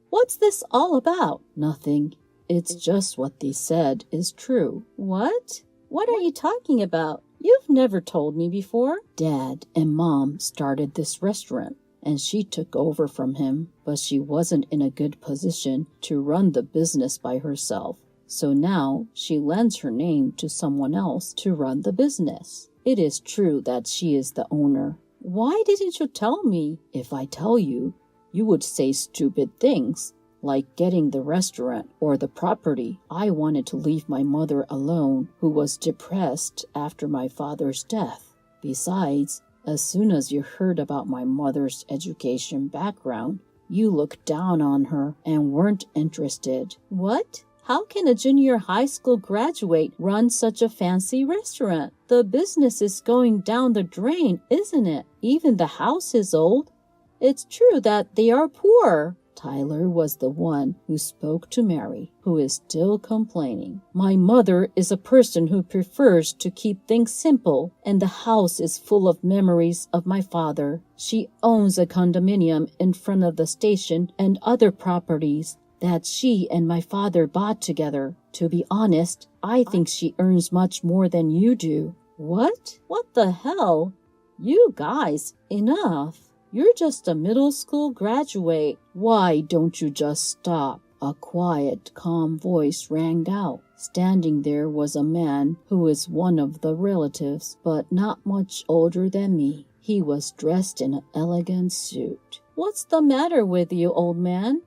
what's this all about?" "Nothing. It's just what they said is true." "What? What are you talking about? You've never told me before." "Dad and Mom started this restaurant, and she took over from him, but she wasn't in a good position to run the business by herself. So now she lends her name to someone else to run the business. It is true that she is the owner." "Why didn't you tell me?" "If I tell you, you would say stupid things, like getting the restaurant or the property. I wanted to leave my mother alone, who was depressed after my father's death. Besides, as soon as you heard about my mother's education background, you looked down on her and weren't interested." "What? How can a junior high school graduate run such a fancy restaurant? The business is going down the drain, isn't it? Even the house is old. It's true that they are poor." Tyler was the one who spoke to Mary, who is still complaining. "My mother is a person who prefers to keep things simple, and the house is full of memories of my father. She owns a condominium in front of the station and other properties that she and my father bought together. To be honest, I think she earns much more than you do." "What? What the hell? You guys, enough. You're just a middle school graduate. Why don't you just stop?" A quiet, calm voice rang out. Standing there was a man who is one of the relatives, but not much older than me. He was dressed in an elegant suit. "What's the matter with you, old man?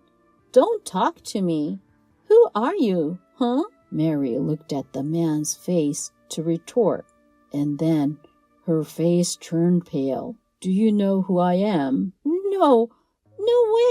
Don't talk to me. Who are you, huh?" Mary looked at the man's face to retort, and then her face turned pale. "Do you know who I am?" No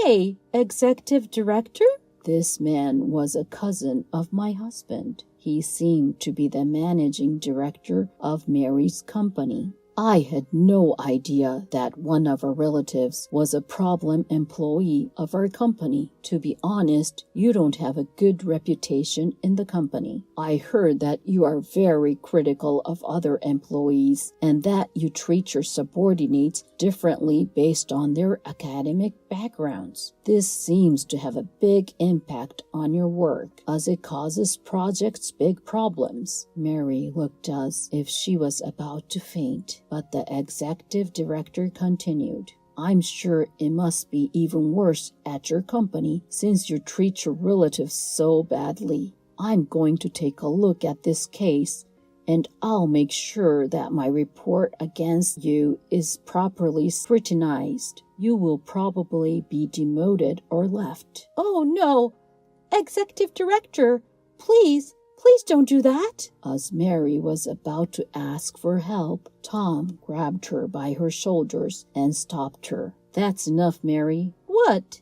way. Executive director?" This man was a cousin of my husband. He seemed to be the managing director of Mary's company. I had no idea that one of our relatives was a problem employee of our company. To be honest, you don't have a good reputation in the company. I heard that you are very critical of other employees and that you treat your subordinates differently based on their academic backgrounds. This seems to have a big impact on your work, as it causes projects big problems. Mary looked as if she was about to faint, but the executive director continued. "I'm sure it must be even worse at your company since you treat your relatives so badly. I'm going to take a look at this case, and I'll make sure that my report against you is properly scrutinized. You will probably be demoted or left." "Oh no! Executive Director, please don't do that." As Mary was about to ask for help, Tom grabbed her by her shoulders and stopped her. "That's enough, Mary." "What?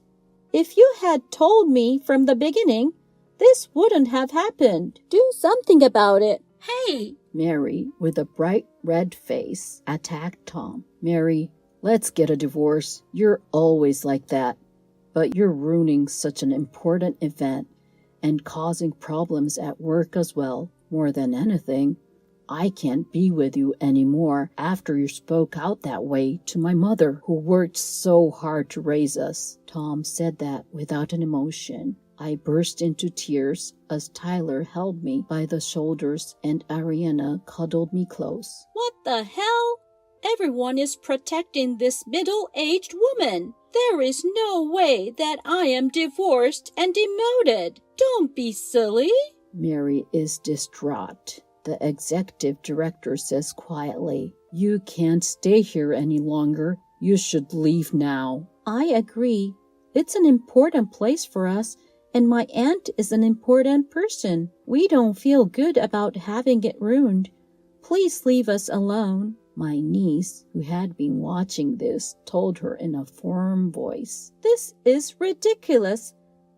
If you had told me from the beginning, this wouldn't have happened. Do something about it." "Hey!" Mary, with a bright red face, attacked Tom. "Mary, let's get a divorce. You're always like that. But you're ruining such an important event and causing problems at work as well. More than anything, I can't be with you anymore after you spoke out that way to my mother, who worked so hard to raise us." Tom said that without an emotion. I burst into tears as Tyler held me by the shoulders and Ariana cuddled me close. "What the hell? Everyone is protecting this middle-aged woman. There is no way that I am divorced and demoted. Don't be silly." Mary is distraught. The executive director says quietly, "You can't stay here any longer. You should leave now." I agree. It's an important place for us, and my aunt is an important person. We don't feel good about having it ruined. Please leave us alone." My niece, who had been watching this, told her in a firm voice, "This is ridiculous.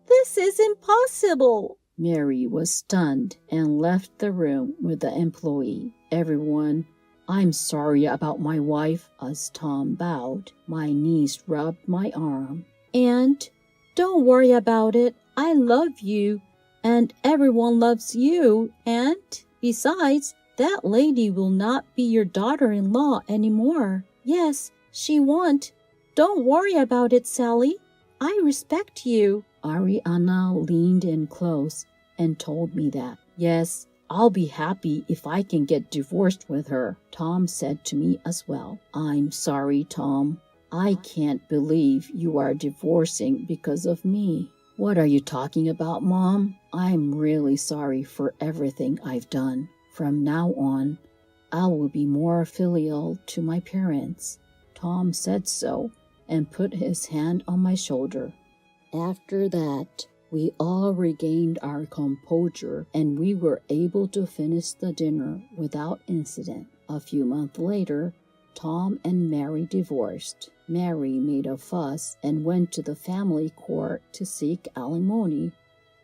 This is impossible." Mary was stunned and left the room with the employee. "Everyone, I'm sorry about my wife." As Tom bowed, my niece rubbed my arm. "And don't worry about it. I love you, and everyone loves you, and besides, that lady will not be your daughter-in-law anymore. Yes, she won't. Don't worry about it, Sally. I respect you." Ariana leaned in close and told me that. "Yes, I'll be happy if I can get divorced with her," Tom said to me as well. "I'm sorry, Tom. I can't believe you are divorcing because of me." "What are you talking about, Mom? I'm really sorry for everything I've done. From now on, I will be more filial to my parents." Tom said so and put his hand on my shoulder. After that, we all regained our composure and we were able to finish the dinner without incident. A few months later, Tom and Mary divorced. Mary made a fuss and went to the family court to seek alimony,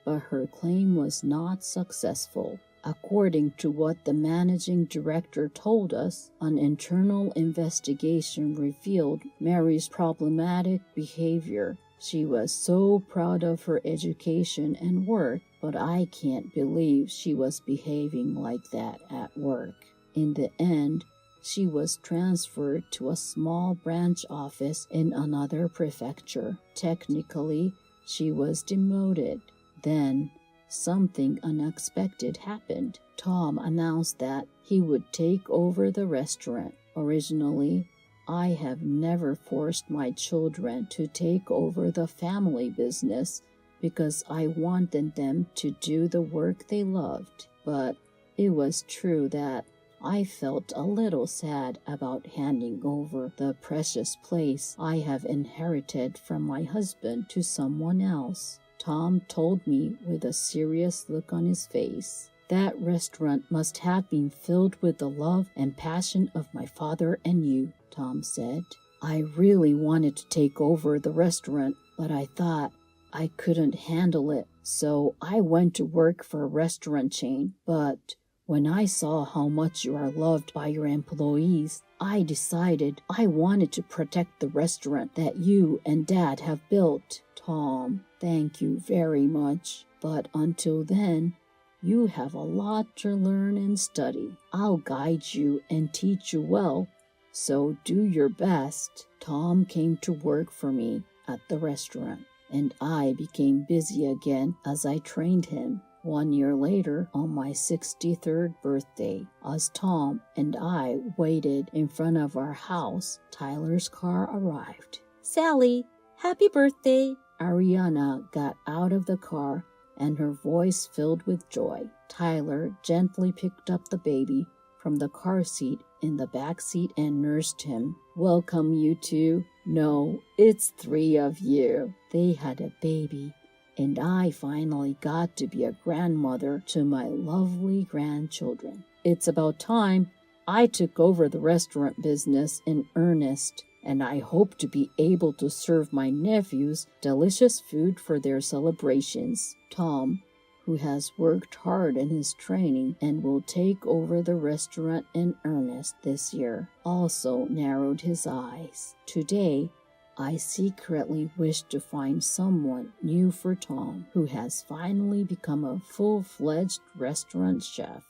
but her claim was not successful. According to what the managing director told us, an internal investigation revealed Mary's problematic behavior. She was so proud of her education and work, but I can't believe she was behaving like that at work. In the end, she was transferred to a small branch office in another prefecture. Technically, she was demoted. Then, something unexpected happened. Tom announced that he would take over the restaurant. Originally, I have never forced my children to take over the family business because I wanted them to do the work they loved. But it was true that I felt a little sad about handing over the precious place I have inherited from my husband to someone else. Tom told me with a serious look on his face. "That restaurant must have been filled with the love and passion of my father and you," Tom said. "I really wanted to take over the restaurant, but I thought I couldn't handle it, so I went to work for a restaurant chain. But when I saw how much you are loved by your employees, I decided I wanted to protect the restaurant that you and Dad have built." "Tom, thank you very much. But until then, you have a lot to learn and study. I'll guide you and teach you well, so do your best." Tom came to work for me at the restaurant, and I became busy again as I trained him. 1 year later, on my 63rd birthday, as Tom and I waited in front of our house, Tyler's car arrived. "Sally, happy birthday!" Ariana got out of the car and her voice filled with joy. Tyler gently picked up the baby from the car seat in the back seat and nursed him. "Welcome, you two." "No, it's 3 of you." They had a baby, and I finally got to be a grandmother to my lovely grandchildren. It's about time I took over the restaurant business in earnest, and I hope to be able to serve my nephews delicious food for their celebrations. Tom, who has worked hard in his training and will take over the restaurant in earnest this year, also narrowed his eyes. Today, I secretly wish to find someone new for Tom, who has finally become a full-fledged restaurant chef.